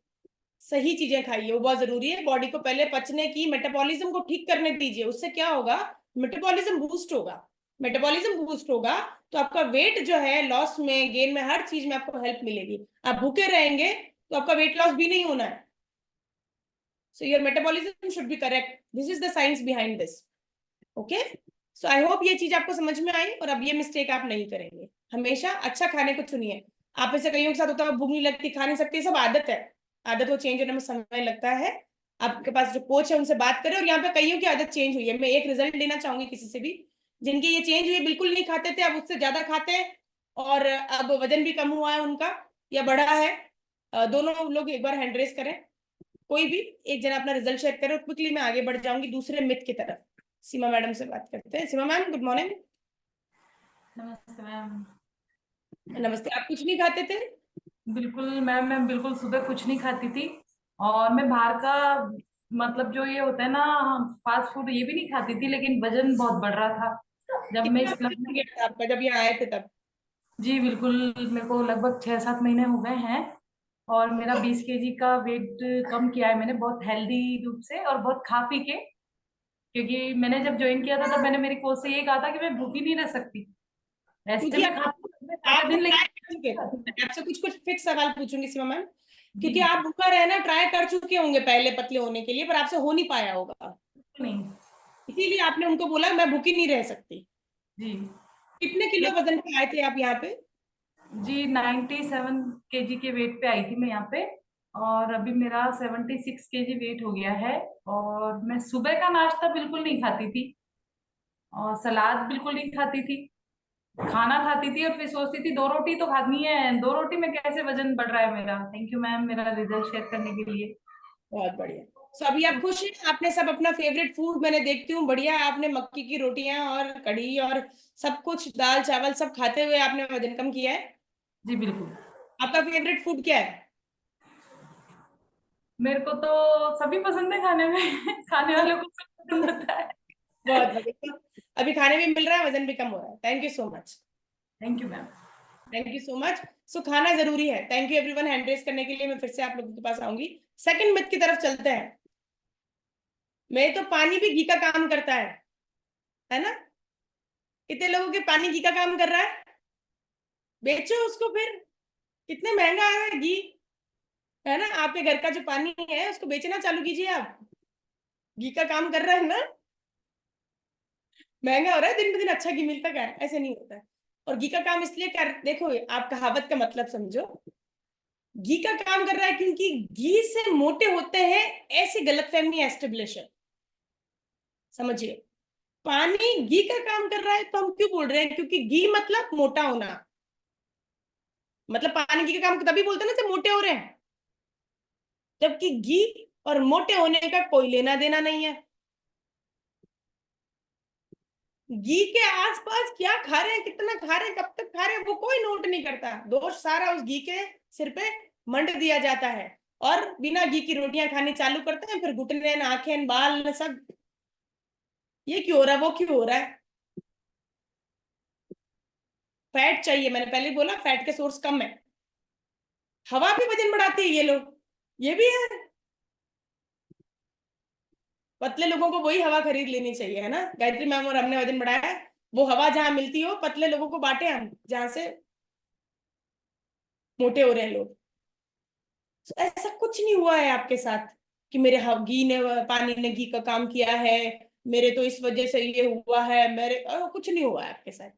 सही चीजें खाइए, वो बहुत जरूरी है। बॉडी को पहले पचने की, मेटाबॉलिज्म को ठीक करने दीजिए, उससे क्या होगा, मेटाबॉलिज्म बूस्ट होगा, मेटाबॉलिज्म बूस्ट होगा तो आपका वेट जो है लॉस में, गेन में, हर चीज में आपको हेल्प मिलेगी। आप भूखे रहेंगे तो आपका वेट लॉस भी नहीं होना है। So your metabolism should be correct. This is the science behind this. Okay? So I hope ये चीज आपको समझ में आई, और अब ये मिस्टेक आप नहीं करेंगे। हमेशा अच्छा खाने को चुनिए। आप ऐसे कईयों के साथ होता है, भूख नहीं लगती, खा नहीं सकती, सब आदत है, आदत को चेंज होने में समय लगता है। आपके पास जो कोच है उनसे बात करें, और यहाँ पे कईयों की आदत चेंज हुई है। मैं एक रिजल्ट लेना चाहूंगी किसी से भी, जिनकी ये चेंज हुई, बिल्कुल नहीं खाते थे, अब उससे ज्यादा खाते हैं, और अब वजन भी कम हुआ है उनका या बढ़ा है। दोनों लोग एक बार हैंड रेस करें, कोई भी एक जना अपना रिजल्ट शेयर करे, क्विकली मैं आगे बढ़ जाऊंगी दूसरे मिथ की तरफ। सीमा मैडम से बात करते हैं। सीमा मैम, गुड मॉर्निंग। नमस्ते मैम। नमस्ते। आप कुछ नहीं खाते थे? बिल्कुल मैम, मैं बिल्कुल सुबह कुछ नहीं खाती थी, और मैं बाहर का मतलब जो ये होता है ना, फास्ट फूड, ये भी नहीं खाती थी, लेकिन वजन बहुत बढ़ रहा था जब मैं कितना इस क्लब वजन बढ़ में। गया था आपका जब यहाँ आए थे तब? जी बिल्कुल, मेरे को लगभग 6-7 महीने हो गए हैं, और मेरा 20 kg का वेट कम किया है मैंने, बहुत हेल्दी रूप से और बहुत खा पी के। क्योंकि मैंने जब ज्वाइन किया था तब मैंने मेरी कोच से ये कहा था कि मैं भूखी नहीं रह सकती, ऐसे क्योंकि मैं खा। आप दिन ट्राई लेकिन कर चुके हैं? मैं आपसे कुछ कुछ फिक्स सवाल पूछूंगी सीमा मैम, जी क्योंकि आप भूखा रहना ट्राई कर चुके होंगे पहले पतले होने के लिए, पर आपसे हो नहीं पाया होगा, नहीं। इसीलिए आपने उनको बोला मैं भूखी नहीं रह सकती। जी कितने किलो वजन पे आए थे आप यहाँ पे? जी 97 केजी के वेट पे आई थी मैं यहाँ पे, और अभी मेरा 76 केजी वेट हो गया है। और मैं सुबह का नाश्ता बिल्कुल नहीं खाती थी, और सलाद बिल्कुल नहीं खाती थी, खाना खाती थी और फिर सोचती थी 2 रोटी तो खानी है, 2 रोटी में कैसे वजन बढ़ रहा है मेरा। थैंक यू मैम मेरा रिजल्ट शेयर करने के लिए। बहुत बढ़िया। सो अभी आप खुश हैं? आपने सब अपना फेवरेट फूड, मैंने देखती हूँ बढ़िया, आपने मक्की की रोटियां और कढ़ी और सब कुछ दाल चावल सब खाते हुए आपने वजन कम किया है। जी बिल्कुल। आपका फेवरेट फूड क्या है? मेरे को तो सभी पसंद है खाने में खाने वालों को सब पसंद होता है। बहुत बढ़िया। तो अभी खाने भी मिल रहा है, वजन भी कम हो रहा है। Thank you so much. Thank you ma'am. Thank you so much. So खाना जरूरी है। Thank you everyone hand raise करने के लिए। मैं फिर से आप लोगों के पास आऊंगी। सेकंड मिथ की तरफ चलते हैं। मैं तो पानी भी घी का काम करता है ना? कितने लोगों के पानी घी का काम कर रहा है? बेचो उसको फिर, कितने महंगा है घी, है ना? आपके घर का जो पानी है उसको बेचना चालू कीजिए आप, घी का काम कर रहा है ना? महंगा हो रहा है दिन ब दिन, अच्छा घी मिलता क्या है? ऐसे नहीं होता है। और घी का काम इसलिए कर, देखो आप कहावत का मतलब समझो, घी का काम कर रहा है क्योंकि घी से मोटे होते हैं, ऐसी गलतफहमी एस्टेब्लिश है। समझिए, पानी घी का काम कर रहा है तो हम क्यों बोल रहे हैं? क्योंकि घी मतलब मोटा होना, मतलब पानी घी का काम तभी बोलते हैं ना जब मोटे हो रहे हैं, जबकि घी और मोटे होने का कोई लेना देना नहीं है। घी के आसपास क्या खा रहे हैं, कितना खा रहे हैं, कब तक खा रहे हैं, वो कोई नोट नहीं करता। दोष सारा उस घी के सिर पे मंड दिया जाता है, और बिना घी की रोटियां खानी चालू करते हैं, फिर घुटने आंखें बाल सब, ये क्यों हो रहा है, वो क्यों हो रहा है? फैट चाहिए, मैंने पहले बोला फैट के सोर्स कम है। हवा भी वजन बढ़ाती है ये लोग, ये भी है। पतले लोगों को वही हवा खरीद लेनी चाहिए, है ना? गायत्री मैम और हमने वजन बढ़ाया है, वो हवा जहां मिलती हो पतले लोगों को बांटे हम, जहां से मोटे हो रहे हैं लोग। तो ऐसा कुछ नहीं हुआ है आपके साथ कि मेरे घी ने, पानी ने घी का काम किया है, मेरे तो इस वजह से ये हुआ है, मेरे कुछ नहीं हुआ है आपके साथ।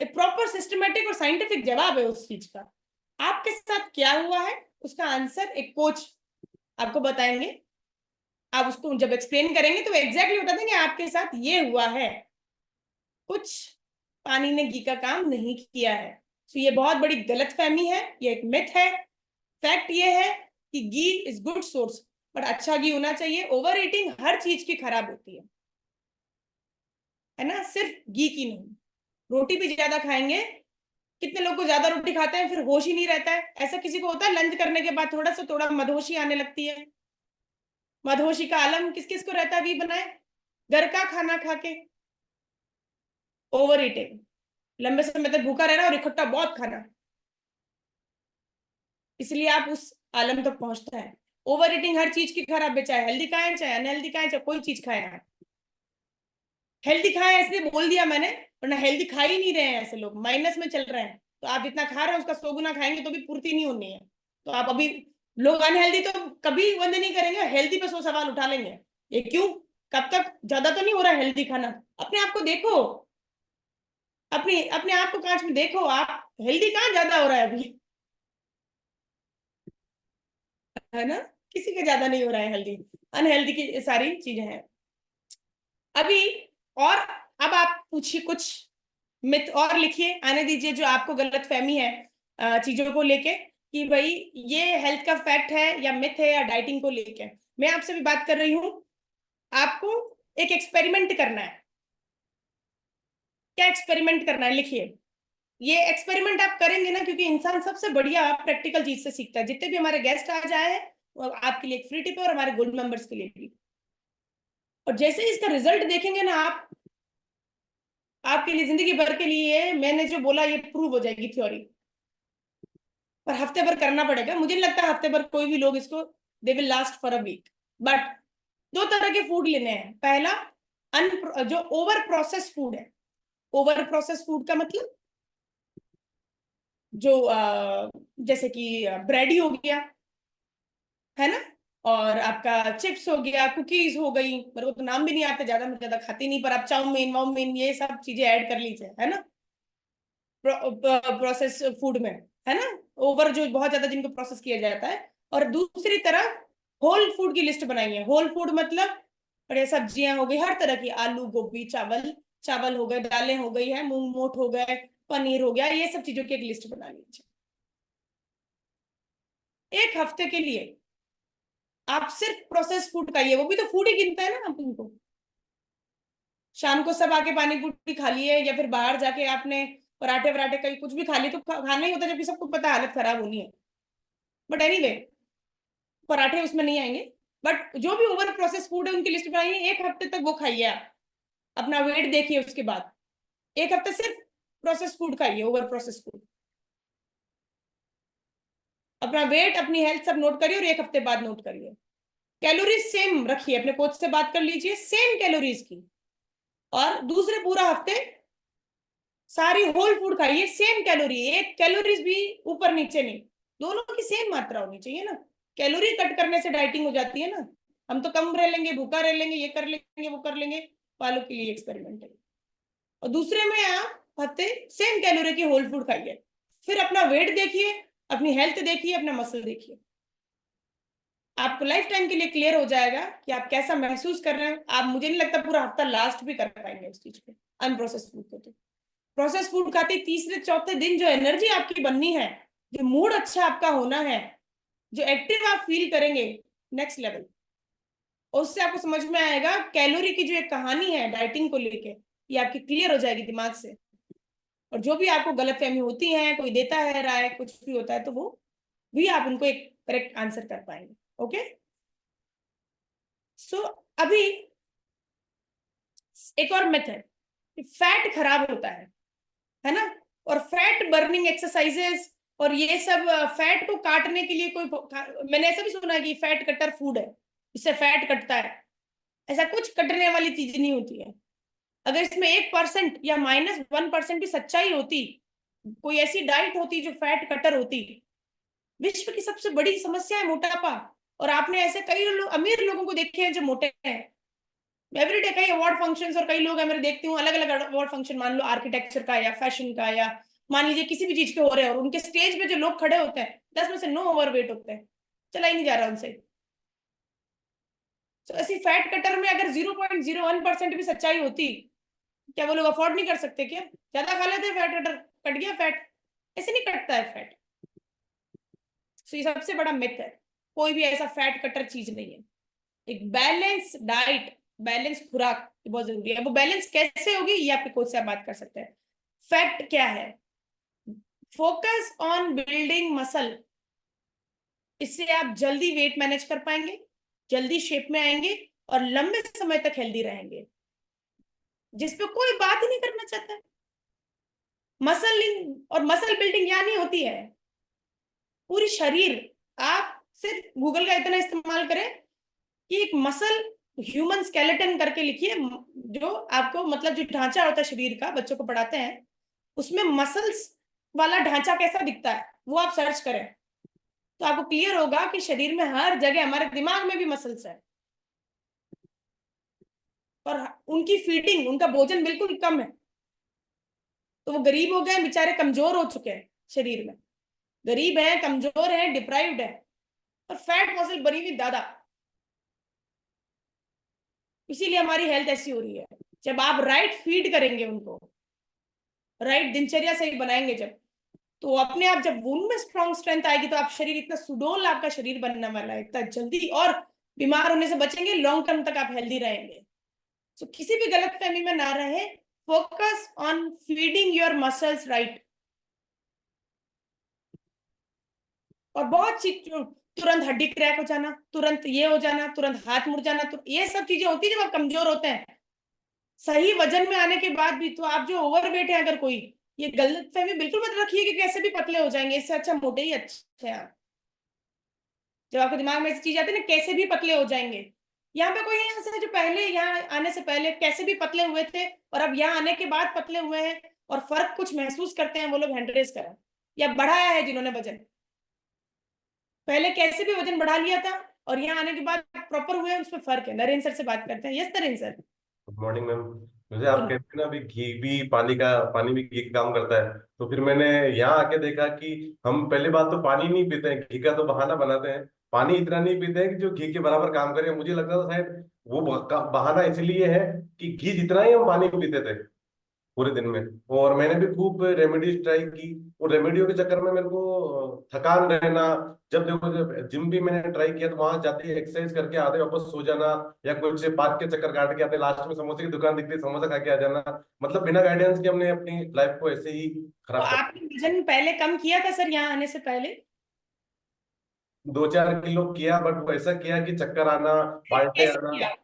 एक प्रॉपर सिस्टमेटिक और साइंटिफिक जवाब है उस चीज का। आपके साथ क्या हुआ है उसका आंसर एक कोच आपको बताएंगे। आप उसको जब एक्सप्लेन करेंगे तो एग्जैक्टली बता देंगे आपके साथ ये हुआ है, कुछ पानी ने घी का काम नहीं किया है। तो ये बहुत बड़ी गलतफहमी है, ये एक मिथ है। फैक्ट ये है कि घी इज गुड सोर्स, बट अच्छा घी होना चाहिए। ओवर ईटिंग हर चीज की खराब होती है ना? सिर्फ घी की नहीं, रोटी भी ज्यादा खाएंगे, कितने लोग को ज्यादा रोटी खाते हैं फिर होश ही नहीं रहता है। ऐसा किसी को होता है लंच करने के बाद थोड़ा मदहोशी आने लगती है? मदहोशी का आलम किस किस को रहता है? भी बनाए घर का खाना खा के, ओवर ईटिंग, लंबे समय तक भूखा रहना और इकट्ठा बहुत खाना, इसलिए आप उस आलम तक पहुंचता है। ओवर ईटिंग हर चीज की खराब है, चाहे हेल्दी खाएं चाहे अनहेल्दी खाएं, चाहे कोई चीज खाएं आप। हेल्दी खाएं इसलिए बोल दिया मैंने, वरना हेल्दी खा ही नहीं रहे हैं, ऐसे लोग माइनस में चल रहे हैं। तो आप जितना खा रहे हैं उसका 100 गुना खाएंगे तो भी पूर्ति नहीं होनी है। तो आप अभी, लोग अनहेल्दी तो कभी बंद नहीं करेंगे, हेल्दी पे 100 सवाल उठा लेंगे। ये क्यों? कब तक? ज्यादा तो नहीं हो रहा हेल्दी खाना? अपने आप को देखो, अपने अपने आप को कांच में देखो, आप हेल्दी कहाँ ज्यादा हो रहा है अभी, है ना? किसी का ज्यादा नहीं हो रहा है हेल्दी, अनहेल्दी की सारी चीजें हैं अभी। और अब आप पूछिए कुछ मिथ और लिखिए, आने दीजिए जो आपको गलत फहमी है चीजों को लेके, कि भाई ये हेल्थ का फैक्ट है या मिथ है या डाइटिंग को लेके। मैं आपसे भी बात कर रही हूँ, आपको एक एक्सपेरिमेंट करना है। क्या एक्सपेरिमेंट करना है? लिखिए। ये एक्सपेरिमेंट आप करेंगे ना, क्योंकि इंसान सबसे बढ़िया प्रैक्टिकल चीज से सीखता है। जितने भी हमारे गेस्ट आज आए हैं वो आपके लिए फ्री टिप है, और हमारे गोल्ड मेंबर्स के लिए भी। और जैसे इसका रिजल्ट देखेंगे ना आप, आपके लिए जिंदगी भर के लिए मैंने जो बोला ये प्रूव हो जाएगी थ्योरी। पर हफ्ते भर करना पड़ेगा, मुझे नहीं लगता हफ्ते भर कोई भी लोग इसको, they will last for a week. But 2 तरह के फूड लेने हैं। पहला, जो ओवर प्रोसेस फूड है। ओवर प्रोसेस फूड का मतलब जो जैसे कि ब्रेड ही हो गया, है ना, और आपका चिप्स हो गया, कुकीज हो गई, मेरे को तो नाम भी नहीं आते ज्यादा, मैं ज्यादा खाती नहीं, पर आप चाउमीन वाउमीन ये सब चीजें ऐड कर लीजिए, है ना, प्रोसेस फूड में, है ना, ओवर जो बहुत ज्यादा जिनको प्रोसेस किया जाता है। और दूसरी तरफ होल फूड की लिस्ट बनाई है। होल फूड मतलब बड़े सब्जियां हो गई हर तरह की, आलू गोभी चावल, चावल हो गए, दालें हो गई है, मूंग मोठ हो गए, पनीर हो गया, ये सब चीजों की एक लिस्ट बना लीजिए। एक हफ्ते के लिए आप सिर्फ प्रोसेस फूड खाइए, वो भी तो फूड ही गिनता है ना आप उनको। शाम को सब आके पानी पूरी खा लिए, या फिर बाहर जाके आपने पराठे वराठे कहीं कुछ भी खा लिए, तो खाना ही होता है, जबकि सबको पता है हालत खराब होनी है। बट एनीवे, पराठे उसमें नहीं आएंगे। बट जो भी ओवर प्रोसेस फूड है उनकी लिस्ट बनाइए, एक हफ्ते तक वो खाइए आप, अपना वेट देखिए, उसके बाद एक हफ्ते सिर्फ प्रोसेस फूड खाइए, ओवर प्रोसेस फूड, अपना वेट अपनी हेल्थ सब नोट करिए और एक हफ्ते बाद नोट करिए। कैलोरीज सेम रखिए, अपने कोच से बात कर लीजिए सेम कैलोरीज की, और दूसरे पूरा हफ्ते सारी होल फूड खाइए सेम कैलोरी, एक कैलोरीज भी ऊपर नीचे नहीं, दोनों की सेम मात्रा होनी चाहिए ना। कैलोरी कट करने से डाइटिंग हो जाती है ना, हम तो कम रह लेंगे, भूखा रह लेंगे, ये कर लेंगे वो कर लेंगे, वालों के लिए एक्सपेरिमेंट है। और दूसरे में आप हफ्ते सेम कैलोरी की होल फूड खाइए, फिर अपना वेट देखिए, अपनी हेल्थ देखिए, अपना मसल देखिए, आपको लाइफ टाइम के लिए क्लियर हो जाएगा कि आप कैसा महसूस कर रहे हैं। आप, मुझे नहीं लगता पूरा हफ्ता लास्ट भी कर पाएंगे उस चीज पे, अनप्रोसेस फूड को। तो प्रोसेस फूड खाते तीसरे चौथे दिन जो एनर्जी आपकी बननी है, जो मूड अच्छा आपका होना है, जो एक्टिव आप फील करेंगे, नेक्स्ट लेवल। और उससे आपको समझ में आएगा कैलोरी की जो एक कहानी है डाइटिंग को लेके, ये आपकी क्लियर हो जाएगी दिमाग से। और जो भी आपको गलतफहमी होती है, कोई देता है राय, कुछ भी होता है, तो वो भी आप उनको एक करेक्ट आंसर कर पाएंगे। ओके, सो अभी एक और मेथड, फैट खराब होता है ना, और फैट बर्निंग एक्सरसाइजेस और ये सब, फैट को काटने के लिए कोई, मैंने ऐसा भी सुना है कि फैट कटर फूड है, इससे फैट कटता है। ऐसा कुछ कटने वाली चीज नहीं होती है। अगर इसमें 1% या -1% भी सच्चाई होती, कोई ऐसी डाइट होती जो फैट कटर होती। विश्व की सबसे बड़ी समस्या है मोटापा, और आपने ऐसे कई अमीर लोगों को देखे हैं जो मोटे हैं। एवरीडे कई अवार्ड फंक्शंस, और कई लोग हैं मेरे देखती हूँ अलग अलग अवार्ड फंक्शन, मान लो आर्किटेक्चर का या फैशन का, या मान लीजिए किसी भी चीज के हो रहे हैं, और उनके स्टेज पे जो लोग खड़े होते हैं 10 में से 9 ओवरवेट होते हैं, चला ही नहीं जा रहा उनसे। तो ऐसी फैट कटर में अगर 0.01% भी सच्चाई होती, क्या वो लोग अफोर्ड नहीं कर सकते क्या? ज्यादा खा लेते फैट कटर, कट गया फैट। ऐसे नहीं कटता है फैट। तो ये सबसे बड़ा मिथ है, कोई भी ऐसा फैट कटर चीज नहीं है। एक बैलेंस डाइट, बैलेंस खुराक बहुत जरूरी है। वो बैलेंस कैसे होगी, ये आपके कोच से आप बात कर सकते हैं। फैक्ट क्या है? फोकस ऑन बिल्डिंग मसल, इससे आप जल्दी वेट मैनेज कर पाएंगे, जल्दी शेप में आएंगे, और लंबे समय तक हेल्दी रहेंगे। जिसपे कोई बात ही नहीं करना चाहता है। मसलिंग और मसल बिल्डिंग यहाँ नहीं होती है, पूरी शरीर। आप सिर्फ गूगल का इतना इस्तेमाल करें कि एक मसल ह्यूमन स्केलेटन करके लिखिए, जो आपको मतलब जो ढांचा होता है शरीर का, बच्चों को पढ़ाते हैं, उसमें मसल्स वाला ढांचा कैसा दिखता है वो आप सर्च करें, तो आपको क्लियर होगा कि शरीर में हर जगह, हमारे दिमाग में भी मसल्स है, और उनकी फीडिंग, उनका भोजन बिल्कुल कम है। तो वो गरीब हो गए बेचारे, कमजोर हो चुके हैं शरीर में, गरीब है, कमजोर है, डिप्राइव्ड है, और फैट मसल बनी हुई दादा। इसीलिए हमारी हेल्थ ऐसी हो रही है। जब आप राइट फीड करेंगे उनको, राइट दिनचर्या से ही बनाएंगे जब, तो अपने आप जब उनमें स्ट्रॉन्ग स्ट्रेंथ आएगी, तो आप शरीर इतना सुडौल आपका शरीर बनने वाला है इतना जल्दी, और बीमार होने से बचेंगे, लॉन्ग टर्म तक आप हेल्दी रहेंगे। तो किसी भी गलत फहमी में ना रहे, focus on feeding your muscles right. और बहुत सी तुरंत हड्डी क्रैक हो जाना, तुरंत ये हो जाना, तुरंत हाथ मुड़ जाना, तो ये सब चीजें होती है जब आप कमजोर होते हैं। सही वजन में आने के बाद भी, तो आप जो ओवरवेट है अगर कोई, ये गलत फहमी बिल्कुल मत रखिए कि कैसे भी पतले हो जाएंगे, इससे अच्छा मोटे ही अच्छे हैं आप। जब आपके दिमाग में ऐसी चीज आती है ना, कैसे भी पतले हो जाएंगे, यहाँ पे कोई यहाँ से जो पहले यहाँ आने से पहले कैसे भी पतले हुए थे, और अब यहाँ आने के बाद पतले हुए हैं, और फर्क कुछ महसूस करते हैं, वो लोग हैंड रेज करें। या बढ़ाया है जिन्होंने वजन? पहले कैसे भी वजन बढ़ा लिया था और यहाँ आने के बाद प्रॉपर हुए, उसमें फर्क है। नरेंद्र सर से बात करते हैं। Yes Narendra sir. Good morning ma'am. मुझे आप कहते हैं ना, अभी पानी भी घी का काम करता है। तो फिर मैंने यहाँ आके देखा कि हम पहली बात तो पानी नहीं पीते हैं, घी का तो बहाना बनाते हैं। पानी इतना नहीं पीते हैं कि जो घी के बराबर काम करे। मुझे लगता था शायद वो बहाना इसलिए है कि घी जितना ही हम पानी पीते थे पूरे दिन में। और मैंने भी खूब रेमेडीज ट्राई की। और रेमेडियों के चक्कर में मेरे को थकान रहना, जब देखो जब जिम भी मैंने ट्राई किया तो वहां जाते ही एक्सरसाइज करके आधे वापस सो जाना, या कुछ पार्क के चक्कर काट के आते, लास्ट में समोसे की दुकान दिखती समोसा खा के आ जाना। मतलब बिना गाइडेंस के हमने अपनी लाइफ को ऐसे ही तो खराब कर आपने वजन पहले कम किया था सर यहाँ आने से पहले? 2-4 किलो किया, बट वो ऐसा किया कि चक्कर आना, पाल्टे कैसे आना। किया?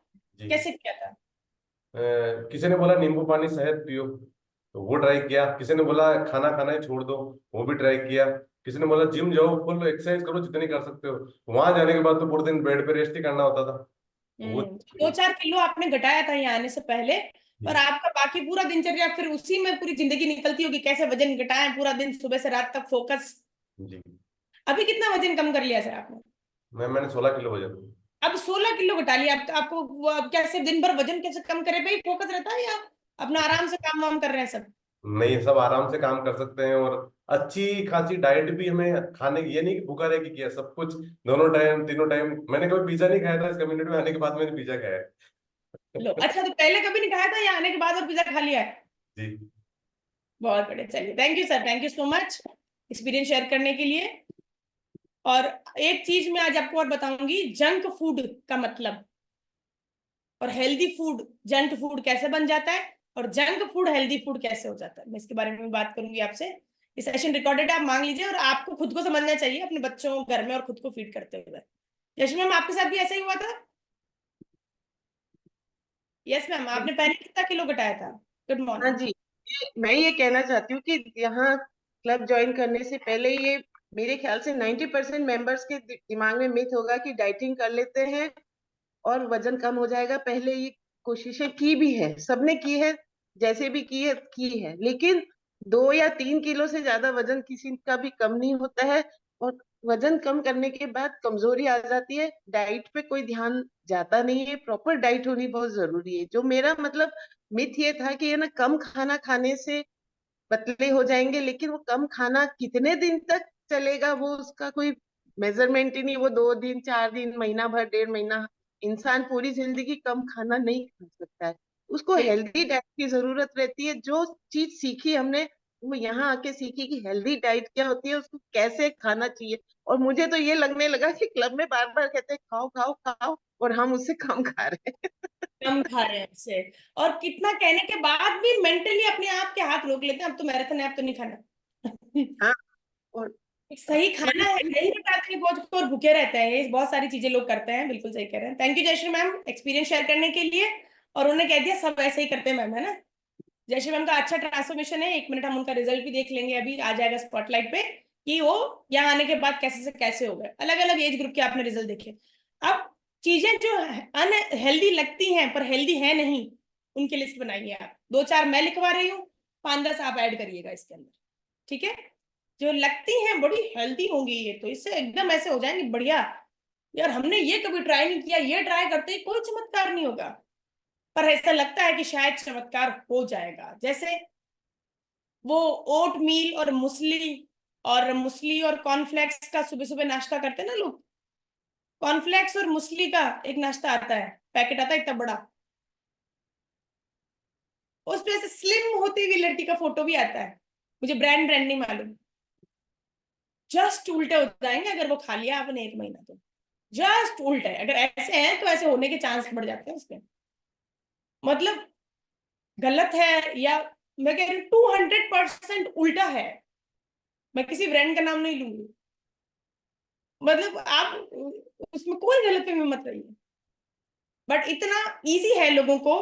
जी। कैसे किया था? किसी ने बोला नींबू पानी शहद पियो, तो वो ट्राई किया। किसी ने बोला खाना खाना ही छोड़ दो, वो भी ट्राई किया। किसी ने बोला जिम जाओ, फुल एक्सरसाइज करो जितनी कर सकते हो। वहां जाने के बाद तो पूरे दिन बेड पे रेस्ट ही करना होता था। वो 2-4 किलो आपने घटाया था यहाँ आने से पहले, और जी। आपका बाकी पूरा दिनचर्या फिर उसी में पूरी जिंदगी निकलती होगी, कैसे वजन घटाएं, पूरा दिन सुबह से रात तक फोकस। जी अभी कितना वजन कम कर लिया सर आपने? मैंने 16 किलो वजन। अब 16 किलो घटा लिया। अब तो आपको अब क्या सिर्फ दिन भर वजन कैसे कम करे पे ही फोकस रहता है, या अपना आराम से काम वाम कर रहे हैं सब? नहीं, सब आराम से काम कर सकते हैं। और अच्छी खासी डाइट भी हमें खाने की, ये नहीं कि भूखा रह के किया सब कुछ, दोनों टाइम तीनों टाइम। मैंने कभी पिज्जा नहीं खाया था, इस कम्युनिटी में आने के बाद मैंने पिज्जा खाया लो है। अच्छा, तो पहले कभी नहीं खाया था, या आने के बाद और पिज्जा खा लिया है? जी। बहुत बढ़िया, चलिए thank you sir, thank you so much experience share करने के लिए। और एक चीज मैं आज आपको और बताऊंगी, जंक फूड का मतलब, और हेल्दी फूड जंक फूड कैसे बन जाता है, और जंक फूड हेल्दी फूड कैसे हो जाता है, मैं इसके बारे में बात करूंगी आपसे। ये सेशन रिकॉर्डेड आप मांग लीजिए, और आपको खुद को समझना चाहिए अपने बच्चों घर में और खुद को फीड करते हुए। यश मैम, आपके साथ भी ऐसा ही हुआ था? यस मैम, आपने पहले कितना किलो घटाया था? गुड हाँ मॉर्निंग। जी, मैं ये कहना चाहती हूँ कि यहाँ क्लब ज्वाइन करने से पहले ये मेरे ख्याल से 90% मेंबर्स के दिमाग में मिथ होगा कि डाइटिंग कर लेते हैं और वजन कम हो जाएगा। पहले ये कोशिशें की भी है, सबने की है, जैसे भी की है, लेकिन 2 या 3 किलो से ज्यादा वजन किसी का भी कम नहीं होता है। और वजन कम करने के बाद कमजोरी आ जाती है, डाइट पे कोई ध्यान जाता नहीं है। प्रॉपर डाइट होनी बहुत जरूरी है। जो मेरा मतलब मिथ ये था कि ये ना कम खाना खाने से पतले हो जाएंगे, लेकिन वो कम खाना कितने दिन तक चलेगा वो उसका कोई मेजरमेंट ही नहीं। वो 2 दिन 4 दिन महीना भर 1.5 महीना, इंसान पूरी जिंदगी कम खाना नहीं खा सकता है। उसको हेल्दी डाइट की जरूरत रहती है। जो चीज सीखी हमने वो यहाँ आके सीखी कि हेल्दी डाइट क्या होती है, उसको कैसे खाना चाहिए। और मुझे तो ये लगने लगा कि क्लब में बार बार कहते हैं खाओ खाओ खाओ, और हम उससे कम खा रहे हैं। कम खा रहे हैं उससे, और कितना कहने के बाद भी मेंटली अपने आप के हाथ रोक लेते हैं, अब तो मैराथन है, अब तो नहीं खाना। हाँ। और एक सही खाना है, यही बताते हैं बहुत को, और भूखे रहते हैं, ये बहुत सारी चीजें लोग करते हैं। बिल्कुल सही कह रहे हैं। Thank you Jayashree ma'am experience share करने के लिए। और उन्होंने कह दिया सब ऐसे ही करते हैं मैम, है ना? जयश्री मैम का अच्छा ट्रांसफॉर्मेशन है। 1 मिनट हम उनका रिजल्ट भी देख लेंगे, अभी आ जाएगा स्पॉटलाइट पे, कि वो यहाँ आने के बाद कैसे से कैसे हो गए। अलग अलग एज ग्रुप के आपने रिजल्ट देखे। अब चीजें जो अनहेल्दी लगती हैं पर हेल्दी है नहीं, उनकी लिस्ट बनाइए आप। 2-4 मैं लिखवा रही हूँ, 5-10 आप ऐड करिएगा इसके अंदर, ठीक है? जो लगती हैं बड़ी हेल्दी होंगी ये, तो इससे एकदम ऐसे हो जाएंगे बढ़िया, यार हमने ये कभी ट्राई नहीं किया, ये ट्राई करते ही कोई चमत्कार नहीं होगा, पर ऐसा लगता है कि शायद चमत्कार हो जाएगा। जैसे वो ओट मील और मुसली और कॉर्नफ्लेक्स का सुबह सुबह नाश्ता करते हैं ना लोग। कॉर्नफ्लेक्स और मुसली का एक नाश्ता आता है, पैकेट आता है इतना बड़ा, उस पे ऐसे स्लिम होती हुई लड़की का फोटो भी आता है, मुझे ब्रांड ब्रांड नहीं मालूम। जस्ट उल्टे हो जाएंगे अगर वो खा लिया आपने 1 महीना, तो जस्ट उल्टे। अगर ऐसे हैं तो ऐसे होने के चांस बढ़ जाते हैं उसके, मतलब गलत है, या मैं कह रही हूँ 200% उल्टा है। मैं किसी ब्रांड का नाम नहीं लूंगी, मतलब आप उसमें कोई गलतफहमी मत रहिए, बट इतना इजी है लोगों को